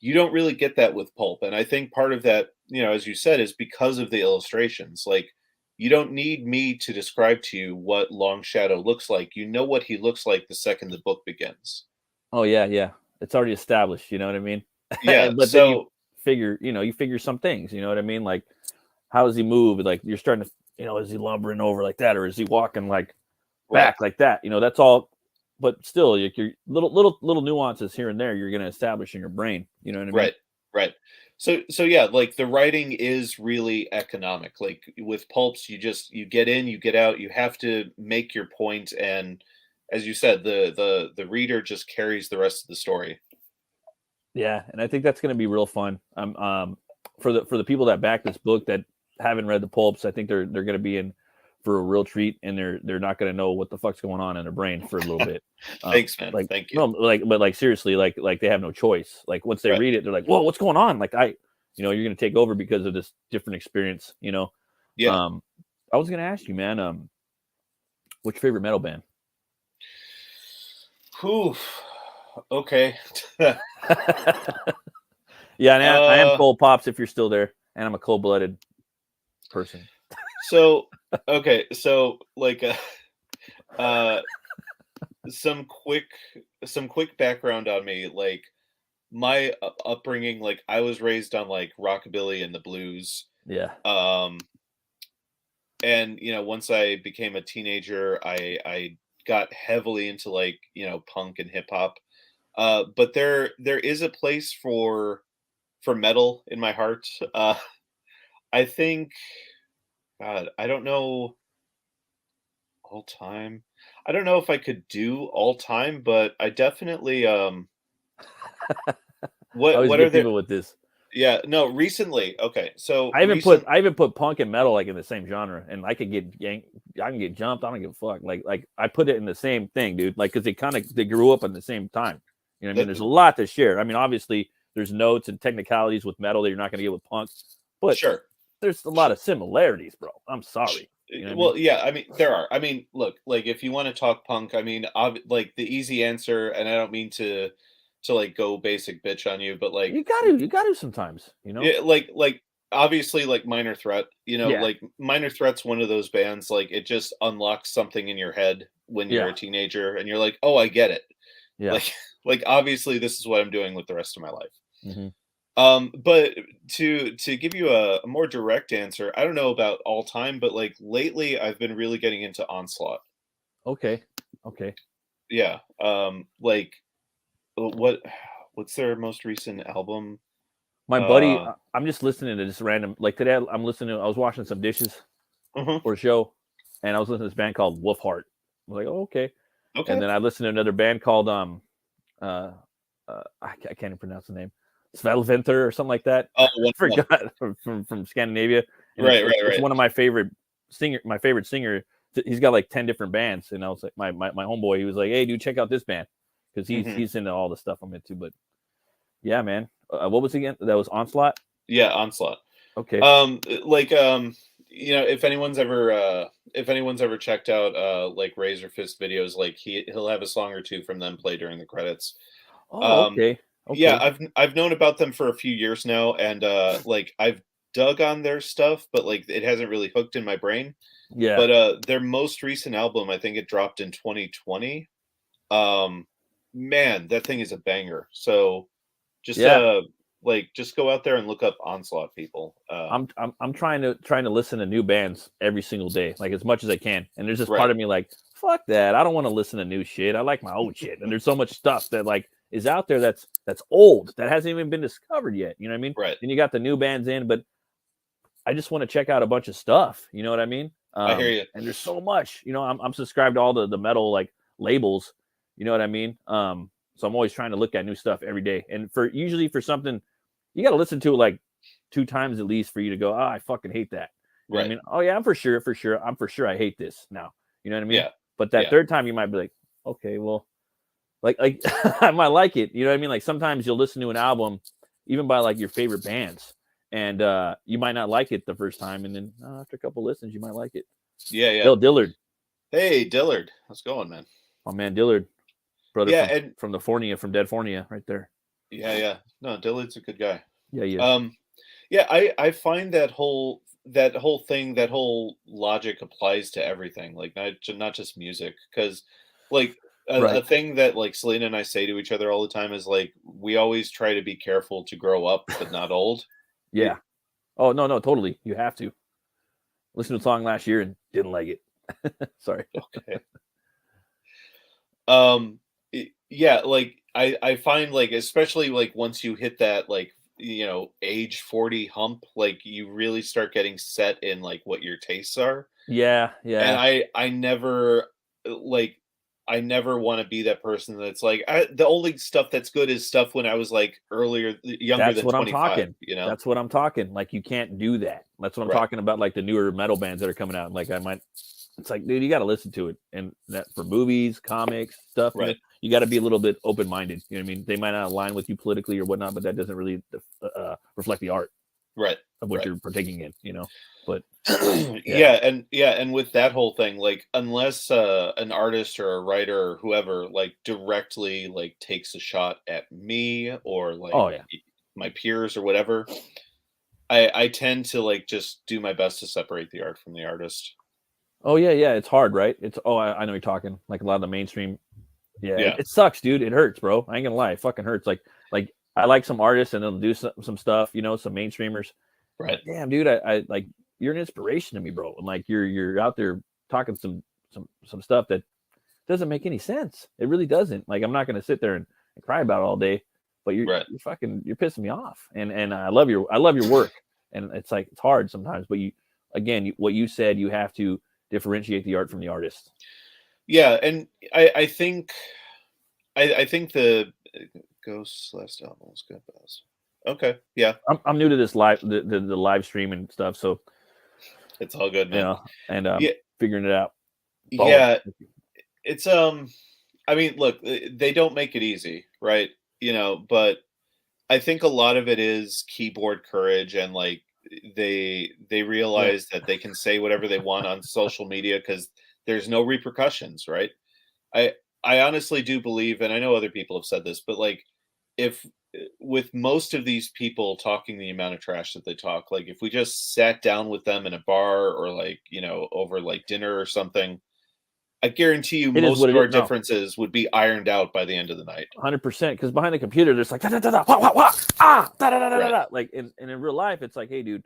You don't really get that with pulp, and I think part of that, you know, as you said, is because of the illustrations. Like, you don't need me to describe to you what Long Shadow looks like. You know what he looks like the second the book begins. Oh yeah, yeah. It's already established, you know what I mean? Yeah, But then you figure some things, you know what I mean? Like, how does he move? Like, you're starting to, you know, is he lumbering over like that, or is he walking like back like that? You know, that's all. But still, like, your little nuances here and there, you're going to establish in your brain. You know what I mean? Right. So yeah, like the writing is really economic. Like with pulps, you get in, you get out. You have to make your point, and as you said, the reader just carries the rest of the story. Yeah, and I think that's going to be real fun. For the people that back this book that haven't read the pulps, I think they're going to be in for a real treat, and they're not going to know what the fuck's going on in their brain for a little bit. Thanks, man. Like, Thank you. no, but like seriously, like they have no choice. Like once they Right. read it, they're like, "Whoa, what's going on?" Like you know, you're going to take over because of this different experience. You know. Yeah. I was going to ask you, man. What's your favorite metal band? Whew. Okay. Yeah, and I am Cold Pops if you're still there, and I'm a cold-blooded person. So okay, so like some quick background on me. Like my upbringing, like I was raised on like rockabilly and the blues. Yeah. And you know, once I became a teenager, I got heavily into like, you know, punk and hip hop. But there is a place for metal in my heart. I think, God, I don't know all time. I don't know if I could do all time, but I definitely I always what are get the people with this. yeah, no, recently. Okay. So I even put punk and metal like in the same genre, and I can get jumped. I don't give a fuck. Like I put it in the same thing, dude. Like because they grew up at the same time. You know what I mean? There's a lot to share. I mean, obviously there's notes and technicalities with metal that you're not going to get with punk, but sure. there's a lot of similarities, bro. I'm sorry. You know Well, what I mean? yeah, I mean, there are. I mean, look, like if you want to talk punk, I mean, like the easy answer, and I don't mean to like go basic bitch on you, but like You gotta sometimes, you know? yeah, like obviously like Minor Threat, you know, Yeah. like Minor Threat's one of those bands, like it just unlocks something in your head when you're Yeah. a teenager and you're like, oh, I get it. Yeah. Like like obviously this is what I'm doing with the rest of my life. Mm-hmm. But to give you a more direct answer, I don't know about all time, but like lately I've been really getting into Onslaught. Okay. Okay. Yeah. Like what's their most recent album? My buddy, Uh I'm just listening to this random. Like today, I'm listening. I was washing some dishes mhm. for a show, and I was listening to this band called Wolfheart. I was like, oh, okay. Okay. And then I listened to another band called I can't even pronounce the name, Svelventer or something like that. Oh, I forgot from Scandinavia. And right. it's one of my favorite singer he's got like 10 different bands, and I was like, my homeboy, he was like, hey, dude, check out this band, because he's into all the stuff I'm into. But yeah, man, what was it again? That was Onslaught. Yeah, Onslaught. Okay. If anyone's ever checked out like Razor Fist videos, like he'll have a song or two from them play during the credits. Oh, okay. Yeah, I've known about them for a few years now, and like I've dug on their stuff, but like it hasn't really hooked in my brain. Yeah. But their most recent album, I think it dropped in 2020. Man, that thing is a banger. So just just go out there and look up Onslaught, people. I'm trying to listen to new bands every single day, like as much as I can. And there's this part of me like, fuck that. I don't want to listen to new shit. I like my old shit. And there's so much stuff that like is out there that's old, that hasn't even been discovered yet. You know what I mean? Right. And you got the new bands in, but I just want to check out a bunch of stuff. You know what I mean? I hear you. And there's so much. You know, I'm subscribed to all the metal like labels. You know what I mean? So I'm always trying to look at new stuff every day. And usually for something, you got to listen to it like 2 times at least for you to go, I fucking hate that. You know what I mean? Oh yeah, I'm for sure I hate this now. You know what I mean? Yeah. But that third time you might be like, okay, well, like I might like it. You know what I mean? Like sometimes you'll listen to an album, even by like your favorite bands, and you might not like it the first time, and then after a couple listens, you might like it. Yeah. Bill Dillard. Hey, Dillard. How's it going, man? Oh man, Dillard. Brother from the Fornia, from Dead Fornia, right there. Yeah. No, Dillard's a good guy. Yeah. I find that whole thing, that whole logic applies to everything, like not just music, because like a thing that like Selena and I say to each other all the time is like, we always try to be careful to grow up but not old. Yeah. Oh no, totally. You have to. Listen to a song last year and didn't like it. Sorry. Okay. Like I find like, especially like once you hit that like, age 40 hump, like you really start getting set in like what your tastes are. Yeah. And I never want to be that person that's like, the only stuff that's good is stuff when I was like younger than 25. That's what I'm talking. Like you can't do that. That's what I'm talking about. Like the newer metal bands that are coming out. Like it's like, dude, you got to listen to it. And that for movies, comics, stuff, right? You got to be a little bit open-minded. You know what I mean? They might not align with you politically or whatnot, but that doesn't really reflect the art, of what you're partaking in. You know, but and with that whole thing, like unless an artist or a writer or whoever like directly like takes a shot at me or like my peers or whatever, I tend to like just do my best to separate the art from the artist. Oh yeah, it's hard, right? It's I know you're talking like a lot of the mainstream. Yeah. It sucks, dude. It hurts, bro. I ain't gonna lie, it fucking hurts. Like I like some artists and they'll do some stuff, some mainstreamers. Right. But damn, dude, I like, you're an inspiration to me, bro. And like you're out there talking some stuff that doesn't make any sense. It really doesn't. Like I'm not gonna sit there and cry about it all day, but you're pissing me off. And I love your work. And it's like it's hard sometimes, but what you said, you have to differentiate the art from the artist. Yeah, and I think the Ghost last album was good. Okay, yeah. I'm new to this the live stream and stuff, so it's all good, man. And figuring it out. Yeah, it's I mean, look, they don't make it easy, right? But I think a lot of it is keyboard courage, and like they realize that they can say whatever they want on social media because there's no repercussions, right? I honestly do believe, and I know other people have said this, but like if with most of these people talking the amount of trash that they talk, like if we just sat down with them in a bar or like, over like dinner or something, I guarantee you most of our differences would be ironed out by the end of the night. 100%. Because behind the computer, there's like, da, da, da, da, wah, wah, wah, ah, da, da, da, da, da. Like, and in real life, it's like, hey, dude,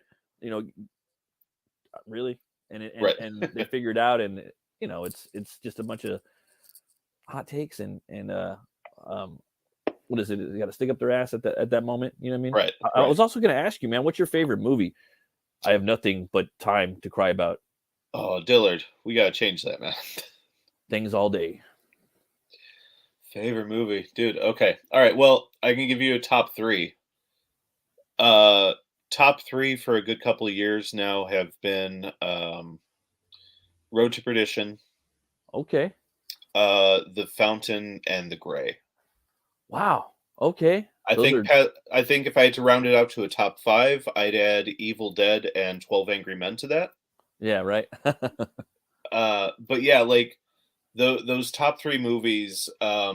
really? And they figure it out, and it's just a bunch of hot takes and what is it? You got to stick up their ass at that moment. You know what I mean? Right. I was also going to ask you, man, what's your favorite movie? I have nothing but time to cry about. Oh, Dillard, we got to change that, man. Things All Day. Favorite movie, dude. Okay. All right. Well, I can give you a top 3. Top 3 for a good couple of years now have been Road to Perdition, Okay. The Fountain, and The Grey. Wow. Okay. Those are I think if I had to round it out to a top 5, I'd add Evil Dead and 12 Angry Men to that. yeah, right. But yeah, like those top 3 movies, I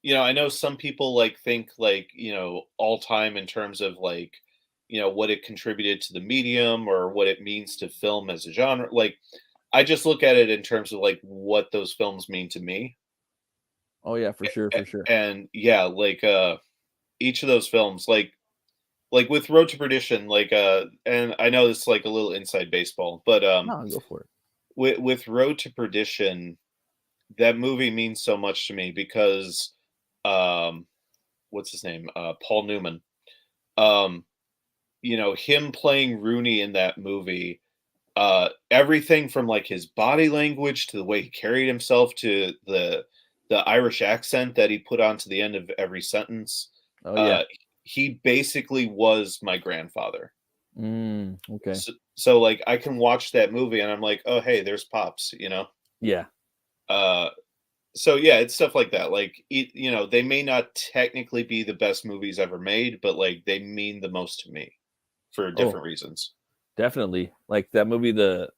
know some people like think like, all time in terms of like, what it contributed to the medium or what it means to film as a genre. Like I just look at it in terms of like what those films mean to me. Oh yeah, for sure, for sure. And yeah, like each of those films, like with Road to Perdition, like and I know this is like a little inside baseball, but No, go for it. with Road to Perdition, that movie means so much to me because um what's his name? Paul Newman. Um, him playing Rooney in that movie, everything from like his body language to the way he carried himself to the Irish accent that he put onto the end of every sentence. Oh yeah. He basically was my grandfather. Okay. So like I can watch that movie and I'm like, oh hey, there's Pops, Yeah. Uh, so yeah, it's stuff like that. Like they may not technically be the best movies ever made, but like they mean the most to me for Oh, different reasons. definitely. Like that movie, The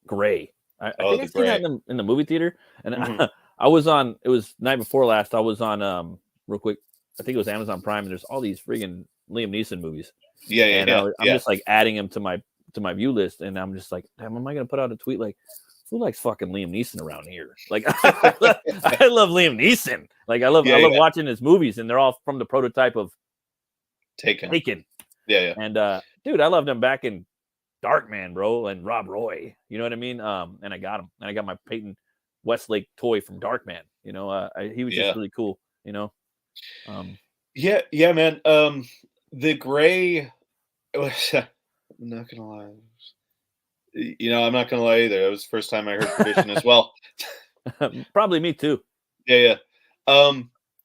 Gray. I Oh, think The I seen that Grey. in the movie theater, and Hmm. I was on. It was night before last. I was on real quick. I think it was Amazon Prime, and there's all these friggin' Liam Neeson movies, Yeah, yeah, and yeah, I'm yeah. just like adding them to my view list, and I'm just like, damn, am I gonna put out a tweet like, who likes fucking Liam Neeson around here? Like, I love Liam Neeson. Like, I Yeah, love yeah. watching his movies, and they're all from the prototype of Taken. Taken. Yeah, yeah. And dude, I loved him back in Darkman, bro, and Rob Roy. You know what I mean? And I got him, and I got my Peyton Westlake toy from Darkman. He was just Yeah. really cool. Um, Yeah, yeah, man. The Grey I'm not gonna lie. I'm not gonna lie either. It was the first time I heard Perdition as well. probably me too. Yeah, yeah.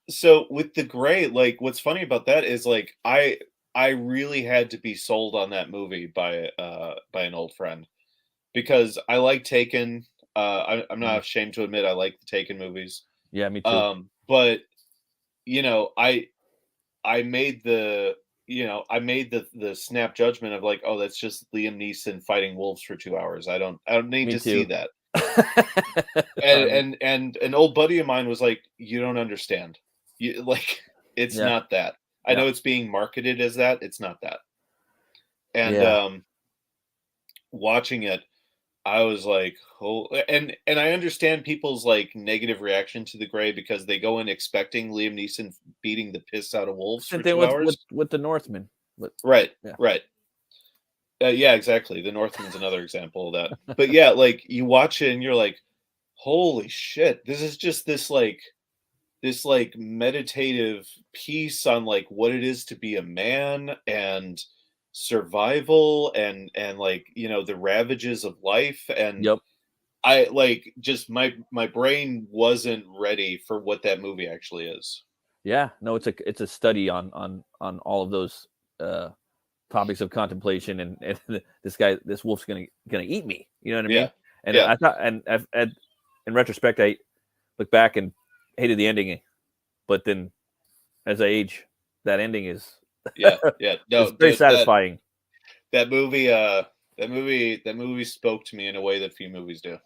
So with The Grey, like what's funny about that is like I really had to be sold on that movie by an old friend because I like Taken. I'm not Mhm. ashamed to admit I like the Taken movies. Yeah, me too. But you know, I made I made the snap judgment of like, oh, that's just Liam Neeson fighting wolves for 2 hours. I don't need Me to see too. that. I mean, And an old buddy of mine was like, you don't understand. You like it's yeah, not that. I yeah, know it's being marketed as that. It's not that. And yeah, watching it, I was like, oh, and I understand people's like negative reaction to The Grey because they go in expecting Liam Neeson beating the piss out of wolves same for thing 2 hours. with the Northman. But Right, yeah, right. Yeah, exactly. The Northman's another example of that. But yeah, like you watch it and you're like, holy shit, this is just this meditative piece on like what it is to be a man and survival and like the ravages of life. And yep, I like just my brain wasn't ready for what that movie actually is. yeah. No, it's a study on all of those topics of contemplation, and this wolf's gonna eat me. You know what I Yeah, mean? And yeah, I thought, in retrospect, I look back and hated the ending, but then as I age, that ending is yeah, yeah. No, is very dude, satisfying. that movie that movie spoke to me in a way that few movies do.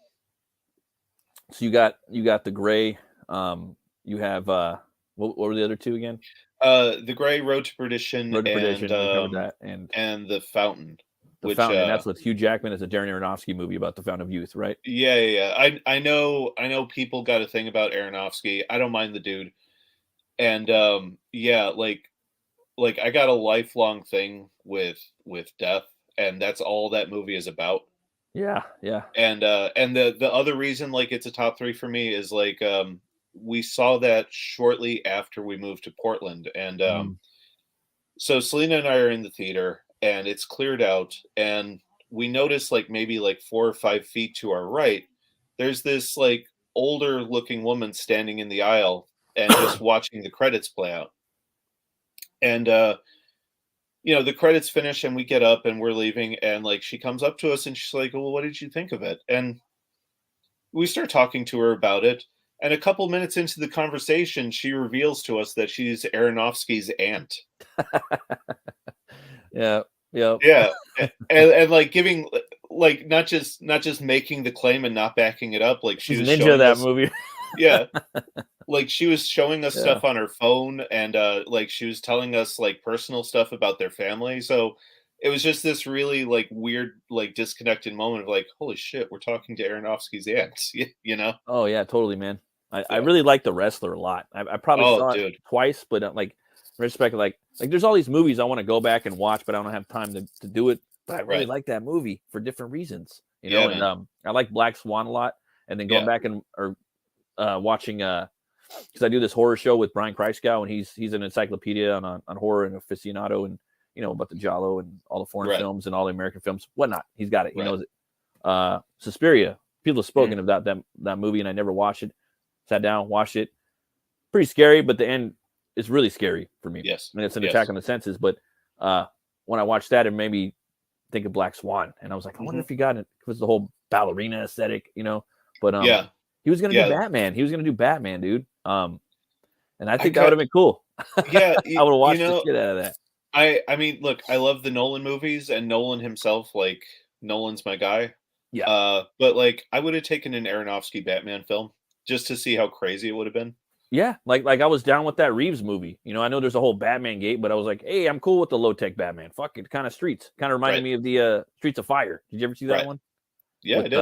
So you got the gray. You have what were the other two again? The Grey, Road to Perdition, Road to Perdition. We covered that, and and The Fountain, the which Fountain. And that's with Hugh Jackman as a Darren Aronofsky movie about the Fountain of Youth, right? yeah, yeah, yeah. I know people got a thing about Aronofsky. I don't mind the dude. And yeah, like I got a lifelong thing with death, and that's all that movie is about. Yeah, yeah. And the other reason like it's a top 3 for me is like we saw that shortly after we moved to Portland. And Mm. so Selena and I are in the theater and it's cleared out, and we notice like maybe like 4 or 5 feet to our right, there's this like older looking woman standing in the aisle and just watching the credits play out. And the credits finish and we get up and we're leaving, and like she comes up to us and she's like, well, what did you think of it? And we start talking to her about it, and a couple minutes into the conversation, she reveals to us that she's Aronofsky's aunt. Yeah. Yep. Yeah, and like giving like not just making the claim and not backing it up. Like she She's was ninja showing that us, movie. yeah, like she was showing us Yeah. stuff on her phone, and like she was telling us like personal stuff about their family. So it was just this really like weird, like disconnected moment of like, holy shit, we're talking to Aronofsky's aunt. You know? Oh yeah, totally, man. I Yeah. really like The Wrestler a lot. I probably Oh, saw it dude. twice, but like respect, like there's all these movies I want to go back and watch, but I don't have time to do it. But I really Right. like that movie for different reasons, you Yeah, know. And man. I like Black Swan a lot, and then going Yeah. back and or watching because I do this horror show with Brian Christgau, and he's an encyclopedia on horror and aficionado, and you know about the Giallo and all the foreign Right. films and all the American films, whatnot. He's got it. He Right. knows it. Suspiria. People have spoken about that movie, and I never watched it. Sat down, watched it. Pretty scary, but the end is really scary for me. Yes. I mean, it's an Yes. attack on the senses. But when I watched that, it made me think of Black Swan, and I was like, I wonder if he got it. It was the whole ballerina aesthetic, you know. But Yeah. he was gonna Yeah. do Batman. He was gonna do Batman, dude. And I think that got- would have been cool. Yeah. I would have watched you know, the shit out of that. I mean, look, I love the Nolan movies, and Nolan himself, like Nolan's my guy. Yeah. But like I would have taken an Aronofsky Batman film just to see how crazy it would have been. Yeah, like I was down with that Reeves movie. You know, I know there's a whole Batman gate, but I was like, hey, I'm cool with the low tech Batman. Fuck it, kind of Streets. Kind of reminded Right. me of the Streets of Fire. Did you ever see that Right. one? Yeah, I did.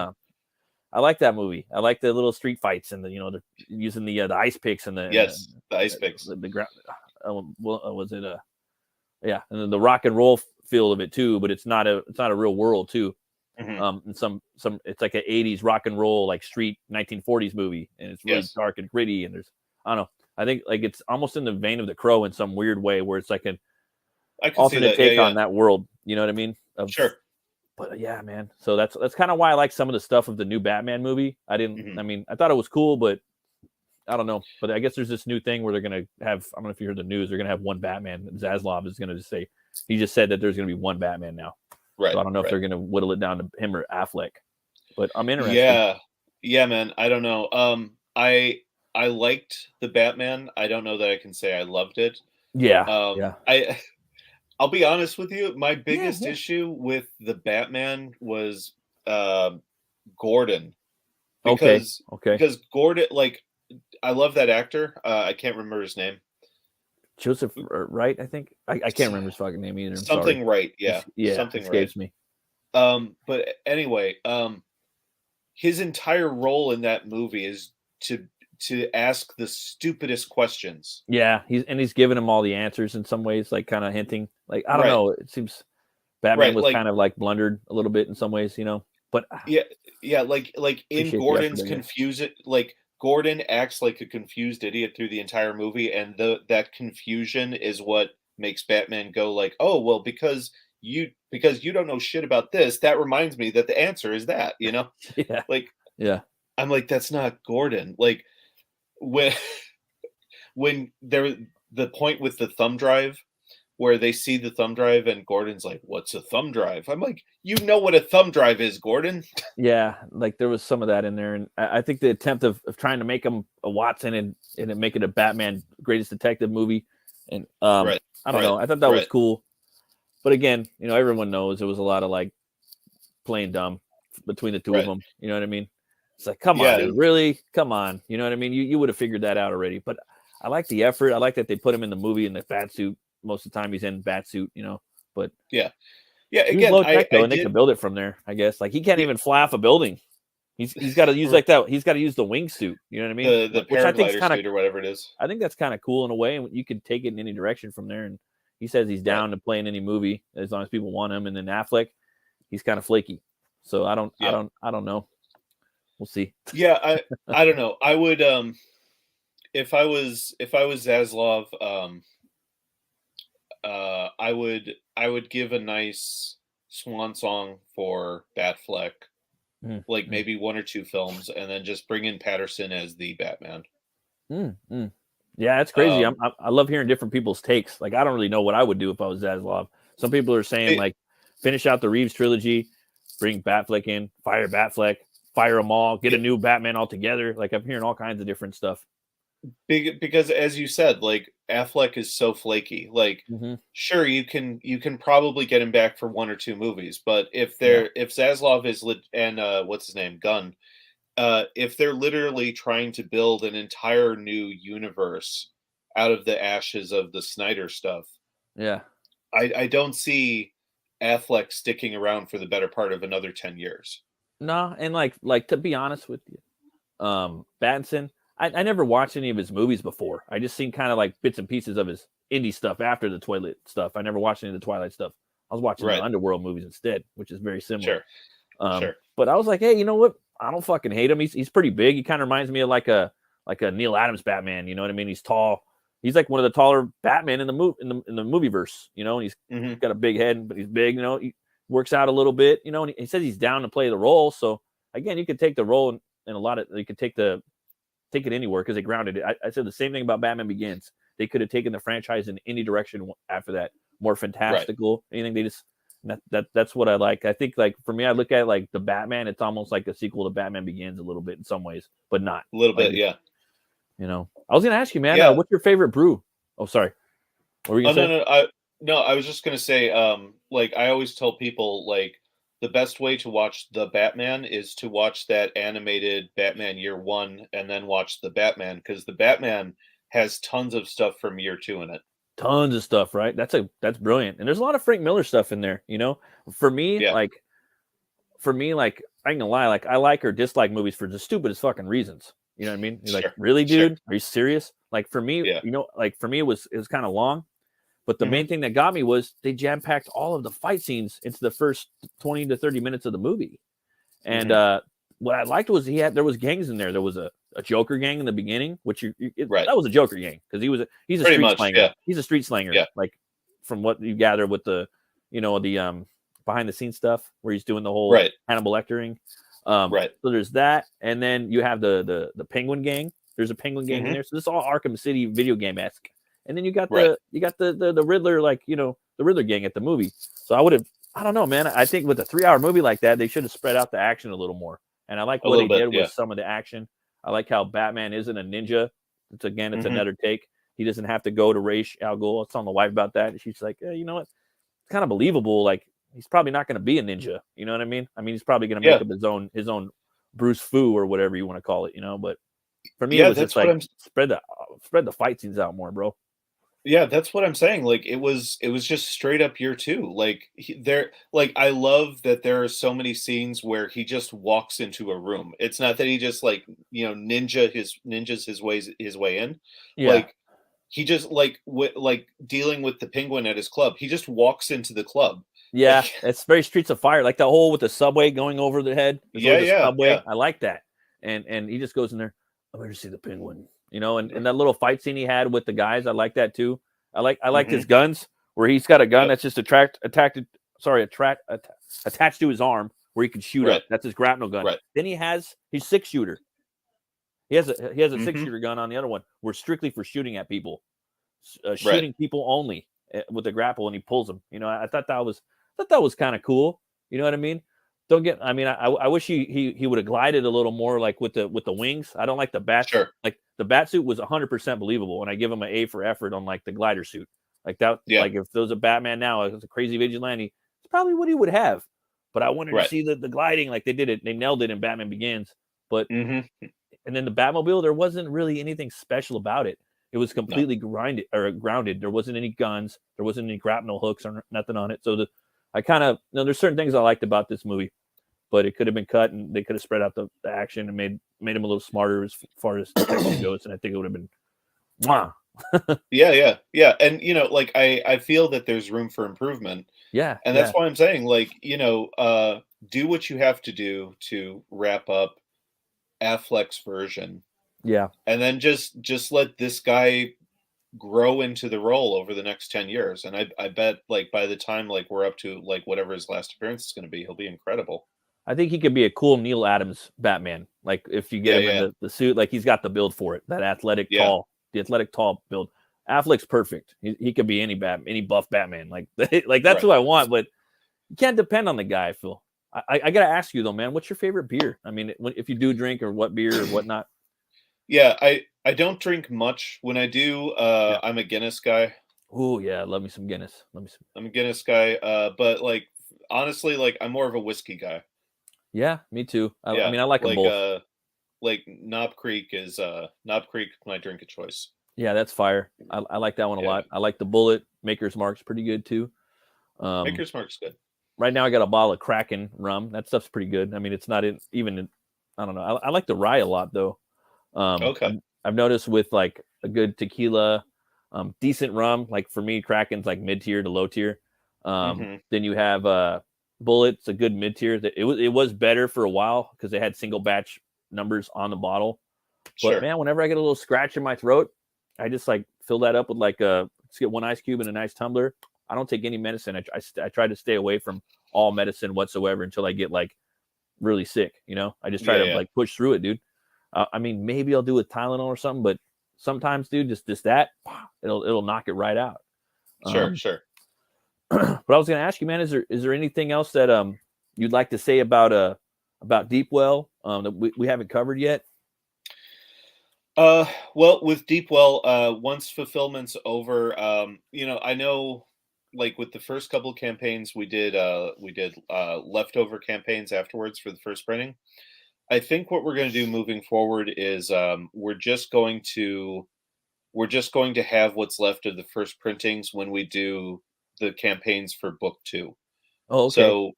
I like that movie. I like the little street fights and the they're using the ice picks and the Yes, the ice picks. the ground. Was it yeah, and then the rock and roll feel of it too, but it's not a real world too. Mhm. And some it's like an 80s rock and roll like street 1940s movie, and it's really Yes. dark and gritty, and there's I don't know. I think like it's almost in the vein of The Crow in some weird way, where it's like an I can see alternate that. take Yeah, on that world. You know what I mean? Sure. But yeah, man. So that's kind of why I like some of the stuff of the new Batman movie. I didn't. Mhm. I mean, I thought it was cool, but I don't know. But I guess there's this new thing where they're gonna have. I don't know if you heard the news. They're gonna have one Batman. Zaslav is gonna just say. He just said that there's gonna be one Batman now. Right. So I don't know if right. they're gonna whittle it down to him or Affleck. But I'm interested. Yeah, man. I don't know. I liked the Batman. I don't know that I can say I loved it. Yeah. Yeah. I'll be honest with you. My biggest yeah. issue with the Batman was Gordon. Okay. Because Gordon, like, I love that actor. I can't remember his name. Joseph Wright, I think. I can't remember his fucking name either. I'm something sorry. Right. Yeah. Yeah. Something escapes right. me. But anyway, his entire role in that movie is to ask the stupidest questions. Yeah, he's giving him all the answers in some ways, like kind of hinting. Like I don't Right. know, it seems Batman Right, was like- kind of like blundered a little bit in some ways, But Yeah, like in Appreciate the Gordon's effort, I guess. confusion, like Gordon acts like a confused idiot through the entire movie, and that confusion is what makes Batman go like, "Oh, well, because you don't know shit about this, that reminds me that the answer is that," you know? yeah, Like yeah, I'm like, that's not Gordon. Like when the point with the thumb drive where they see the thumb drive and Gordon's like, "What's a thumb drive?" I'm like, "You know what a thumb drive is, Gordon." yeah. Like there was some of that in there, and I think the attempt of trying to make him a Watson and make it a Batman greatest detective movie, and Right. I don't know. I thought that was Right. cool, but again, everyone knows it was a lot of like playing dumb between the two of Right. them. You know what I mean? It's like, come Yeah. on, dude, really? Come on. You know what I mean? You would have figured that out already. But I like the effort. I like that they put him in the movie in the bat suit. Most of the time he's in bat suit, But Yeah. he's Again, low tech though, I and they did. can build it from there. I guess like he can't even fly off a building. He's got to use like that. He's got to use the wingsuit. You know what I mean? The Which I think is paraglider kind of. suit or whatever it is. I think that's kind of cool in a way, and you can take it in any direction from there. And he says he's down to play in any movie as long as people want him. And then Affleck, he's kind of flaky. So I don't know. We'll see. Yeah, I don't know. I would if I was Zaslav, I would give a nice swan song for Batfleck, like maybe one or two films, and then just bring in Patterson as the Batman. Yeah, it's crazy. I love hearing different people's takes. Like I don't really know what I would do if I was Zaslav. Some people are saying like finish out the Reeves trilogy, bring Batfleck in, fire Batfleck, fire them all, get a new Batman altogether. Like I'm hearing all kinds of different stuff. Because as you said, like Affleck is so flaky. Like, sure, you can probably get him back for 1 or 2 movies, but if Zaslav is and what's his name, Gunn, if they're literally trying to build an entire new universe out of the ashes of the Snyder stuff, I don't see Affleck sticking around for the better part of another 10 years. No, and like to be honest with you, Battinson, I never watched any of his movies before. I just seen kind of like bits and pieces of his indie stuff after the Twilight stuff. I never watched any of the Twilight stuff. I was watching the Underworld movies instead, which is very similar. Sure. But I was like, hey, you know what? I don't fucking hate him. He's pretty big. He kind of reminds me of like a Neil Adams Batman. You know what I mean? He's tall. He's like one of the taller Batman in the movieverse. You know, and he's got a big head, but he's big. You know, he works out a little bit. You know, and he says he's down to play the role. So again, you could take the role in a lot of. You could take it anywhere because they grounded it. I said the same thing about Batman Begins. They could have taken the franchise in any direction after that, more fantastical. Anything they just that's what I like. I think like for me, I look at it like the Batman. It's almost like a sequel to Batman Begins a little bit in some ways, but not a little like, bit. Yeah. You know, I was gonna ask you, man. What's your favorite brew? Oh, sorry. What were you gonna say? No, I was just gonna say, like I always tell people, like the best way to watch the Batman is to watch that animated Batman Year One and then watch the Batman, because the Batman has tons of stuff from Year Two in it. Tons of stuff, right? That's brilliant. And there's a lot of Frank Miller stuff in there, you know. For me, like I ain't gonna lie, like I like or dislike movies for the stupidest fucking reasons. You know what I mean? You're like, really, dude? Are you serious? Like for me, you know, like for me, it was kind of long. But the main thing that got me was they jam-packed all of the fight scenes into the first 20 to 30 minutes of the movie. And what I liked was there was gangs in there. There was a Joker gang in the beginning, which that was a Joker gang because he's a street slanger. Yeah. He's a street slanger. Yeah. Like from what you gather with the, you know, the behind the scenes stuff where he's doing the whole Hannibal Lectering. So there's that, and then you have the Penguin gang. There's a Penguin gang in there. So this is all Arkham City video game esque. And then you got the Riddler, like, you know, the Riddler gang at the movie. So I don't know, man. I think with a 3-hour movie like that, they should have spread out the action a little more. And I like what they did with some of the action. I like how Batman isn't a ninja. It's another take. He doesn't have to go to Ra's al Ghul. I was telling the wife about that. And she's like, you know what? It's kind of believable. Like, he's probably not going to be a ninja. You know what I mean? I mean, he's probably going to make up his own Bruce Fu or whatever you want to call it, you know? But for me, it was just like spread the fight scenes out more, bro. Yeah, that's what I'm saying. Like it was just straight up Year Two. Like I love that there are so many scenes where he just walks into a room. It's not that he just like, you know, ninjas his way in. Yeah. Like he just like dealing with the Penguin at his club. He just walks into the club. Yeah, it's very Streets of Fire, like the whole with the subway going over the head. Subway. Yeah. I like that. And he just goes in there. I'm here to see the Penguin. You know, and that little fight scene he had with the guys, I like that too. I like his guns where he's got a gun that's just attached to his arm where he can shoot up. That's his grapnel gun. Right. Then he's 6-shooter. He has a 6-shooter gun on the other one. We're strictly for shooting at people, shooting people only with the grapple, and he pulls them. You know, I thought that was kind of cool. You know what I mean? I wish he would have glided a little more, like with the wings. I don't like the bat. Sure. Like the bat suit was 100% believable, and I give him an A for effort on like the glider suit. Like that. Yeah. Like if there was a Batman now, if it was a crazy vigilante, it's probably what he would have. But I wanted to see the gliding, like they did it. They nailed it in Batman Begins. But and then the Batmobile, there wasn't really anything special about it. It was completely grounded. There wasn't any guns. There wasn't any grapnel hooks or nothing on it. So I kind of, you know, there's certain things I liked about this movie, but it could have been cut and they could have spread out the action and made him a little smarter as far as technology goes. And I think it would have been, yeah. And, you know, like I feel that there's room for improvement. Yeah. And that's why I'm saying, like, you know, do what you have to do to wrap up Affleck's version. Yeah. And then just let this guy grow into the role over the next 10 years, and I bet like by the time like we're up to like whatever his last appearance is going to be, he'll be incredible. I think he could be a cool Neil Adams Batman. Like if you get him in the suit, like he's got the build for it. That athletic tall build. Affleck's perfect. He could be any buff Batman. Like that's who I want, but you can't depend on the guy, Phil. I gotta ask you though, man, what's your favorite beer? I mean, if you do drink, or what beer or whatnot. Yeah, I don't drink much. When I do, Yeah. I'm a Guinness guy. Oh yeah, love me some Guinness. I'm a Guinness guy. But like honestly, like I'm more of a whiskey guy. Yeah, me too. I Yeah, mean, I like them both. like Knob Creek is Knob Creek my drink of choice. Yeah, that's fire. I like that one a Yeah, lot. I like the Bullet. Maker's Mark's pretty good too. Maker's Mark's good. Right now I got a bottle of Kraken rum. That stuff's pretty good. I mean, it's not I don't know. I like the rye a lot though. Okay. I've noticed with like a good tequila, decent rum, like for me, Kraken's like mid tier to low tier. Then you have Bullet's a good mid tier. It was better for a while because they had single batch numbers on the bottle. But Sure. man, whenever I get a little scratch in my throat, I just like fill that up with like let's get one ice cube in a nice tumbler. I don't take any medicine. I try to stay away from all medicine whatsoever until I get like really sick. I just try to like push through it, dude. I mean, maybe I'll do a Tylenol or something, but sometimes, dude, just that it'll knock it right out. Sure. But I was going to ask you, man, is there anything else that you'd like to say about Deep Well that we haven't covered yet? Well, with Deep Well, once fulfillment's over, I know like with the first couple of campaigns we did leftover campaigns afterwards for the first printing. I think what we're going to do moving forward is we're just going to have what's left of the first printings when we do the campaigns for book 2. Oh, okay.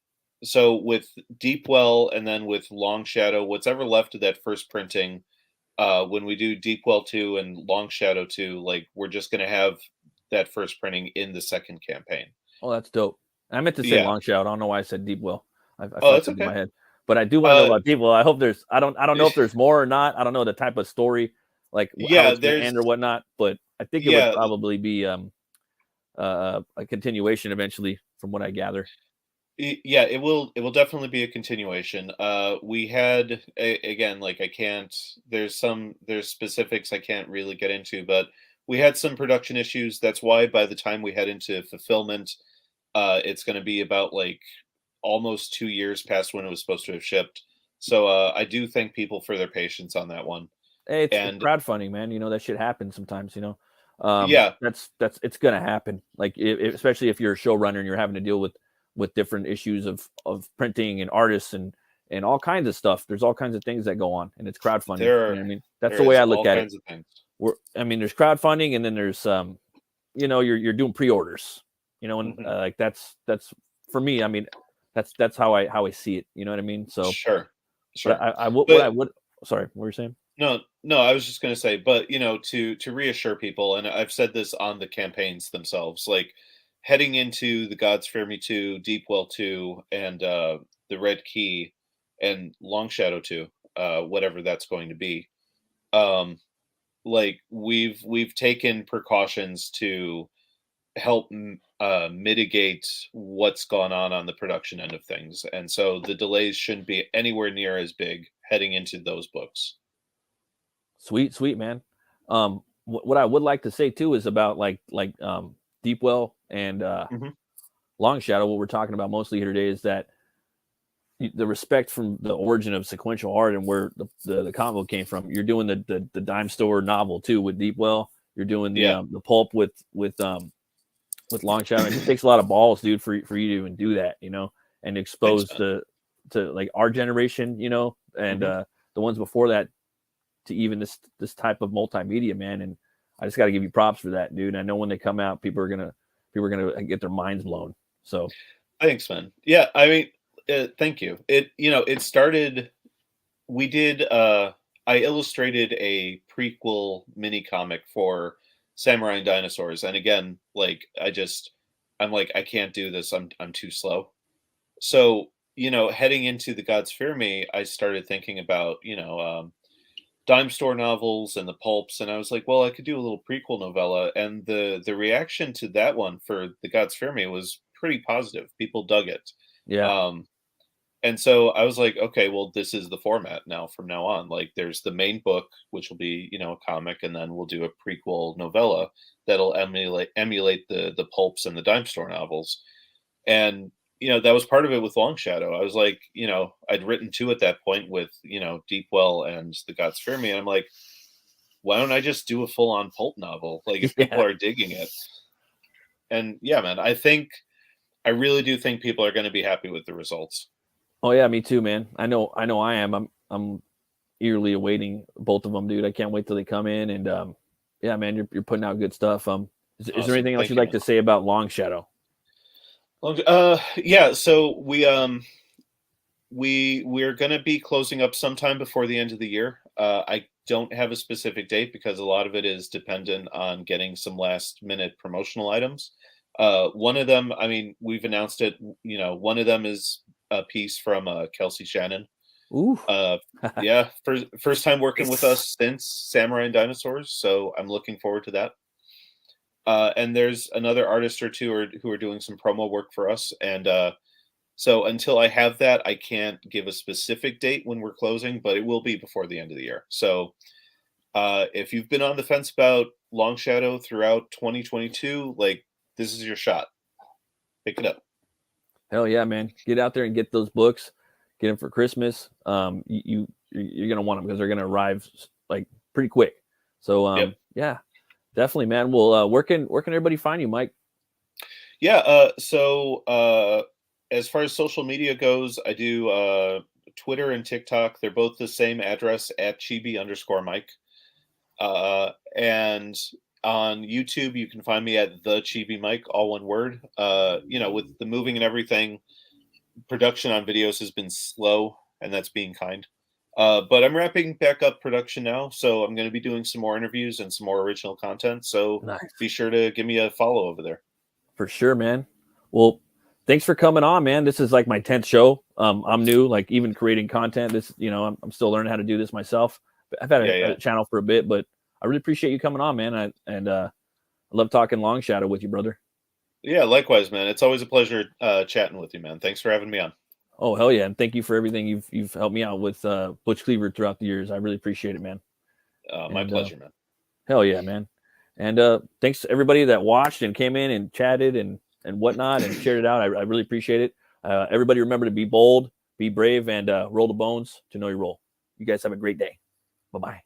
So with Deep Well and then with Long Shadow, what's ever left of that first printing, when we do Deep Well 2 and Long Shadow 2, like we're just going to have that first printing in the second campaign. Oh, that's dope. I meant to say Yeah. Long Shadow. I don't know why I said Deep Well. I Oh, fucked that's up in my okay. head. But I do want to know about Deep Well. I hope I don't know if there's more or not. I don't know the type of story, like how it's going to end or whatnot. But I think it would probably be a continuation eventually, from what I gather. Yeah, it will definitely be a continuation. We had again, like there's specifics I can't really get into, but we had some production issues. That's why by the time we head into fulfillment, it's going to be about like almost 2 years past when it was supposed to have shipped. So I do thank people for their patience on that one. Hey, it's And crowdfunding, man. That shit happens sometimes. yeah, That's it's gonna happen. Like especially if you're a showrunner and you're having to deal with different issues of printing and artists and all kinds of stuff. There's all kinds of things that go on, and it's crowdfunding. there What I mean? That's there the way is I look all at it. kinds of things. There's crowdfunding, and then there's you're doing pre-orders. And like that's for me. I mean, that's how I see it. You know what I mean? So Sure. But what I would. Sorry, what were you saying? No, I was just going to say, but to reassure people, and I've said this on the campaigns themselves, like heading into the Gods Fear Me 2, Deep Well 2, and the Red Key, and Long Shadow 2, whatever that's going to be. Like we've taken precautions to help mitigate what's gone on the production end of things, and so the delays shouldn't be anywhere near as big heading into those books. Sweet, man. What I would like to say too is about like Deep Well and Long Shadow. What we're talking about mostly here today is that the respect from the origin of sequential art and where the comic book came from. You're doing the dime store novel too with Deep Well. You're doing the pulp with Long Shadow. It just takes a lot of balls, dude, for you to even do that, and expose to like our generation, and the ones before that to even this type of multimedia, man. And I just got to give you props for that, dude. I know when they come out, people are gonna get their minds blown. So thanks, man. Yeah, I mean, thank you. It started. We did. I illustrated a prequel mini comic for Samurai and Dinosaurs, and again, like I'm like I can't do this. I'm too slow. So heading into the Gods Fear Me, I started thinking about dime store novels and the pulps, and I was like, well, I could do a little prequel novella, and the reaction to that one for the Gods Fear Me was pretty positive. People dug it. yeah, And so I was like, okay, well, this is the format now from now on. Like there's the main book, which will be a comic, and then we'll do a prequel novella that'll emulate the pulps and the dime store novels. And that was part of it with LONGSHADOW. I was like, I'd written 2 at that point with, Deepwell and The Gods Fear Me. And I'm like, why don't I just do a full-on pulp novel? Like, if people are digging it. And yeah, man, I really do think people are going to be happy with the results. Oh yeah, me too, man. I know I am. I'm eagerly awaiting both of them, dude. I can't wait till they come in. And yeah, man, you're putting out good stuff. Is there anything else you'd like to say about LONGSHADOW? Yeah, so we're gonna be closing up sometime before the end of the year. I don't have a specific date because a lot of it is dependent on getting some last minute promotional items. One of them, I mean, we've announced it. One of them is a piece from Kelsey Shannon. Ooh. Yeah, first time working with us since Samurai and Dinosaurs, so I'm looking forward to that. And there's another artist or two who are doing some promo work for us. And so until I have that, I can't give a specific date when we're closing, but it will be before the end of the year. So if you've been on the fence about LONGSHADOW throughout 2022, like, this is your shot. Pick it up. Hell yeah, man. Get out there and get those books. Get them for Christmas. You're going to want them because they're going to arrive like pretty quick. So yeah. Definitely, man. Well, where can everybody find you, Mike? Yeah. So as far as social media goes, I do Twitter and TikTok. They're both the same address at chibi_Mike. And on YouTube, you can find me at the Chibi Mike, all one word. With the moving and everything, production on videos has been slow, and that's being kind. But I'm wrapping back up production now, so I'm going to be doing some more interviews and some more original content. So Be sure to give me a follow over there. For sure, man. Well, thanks for coming on, man. This is like my 10th show. I'm new, like even creating content. This, I'm still learning how to do this myself. I've had a channel for a bit, but I really appreciate you coming on, man. I love talking LONGSHADOW with you, brother. Yeah, likewise, man. It's always a pleasure chatting with you, man. Thanks for having me on. Oh, hell yeah. And thank you for everything you've helped me out with Butch CLEAVER throughout the years. I really appreciate it, man. My pleasure, man. Hell yeah, man. And thanks to everybody that watched and came in and chatted and whatnot and shared it out. I really appreciate it. Everybody remember to be bold, be brave, and roll the bones to know your role. You guys have a great day. Bye-bye.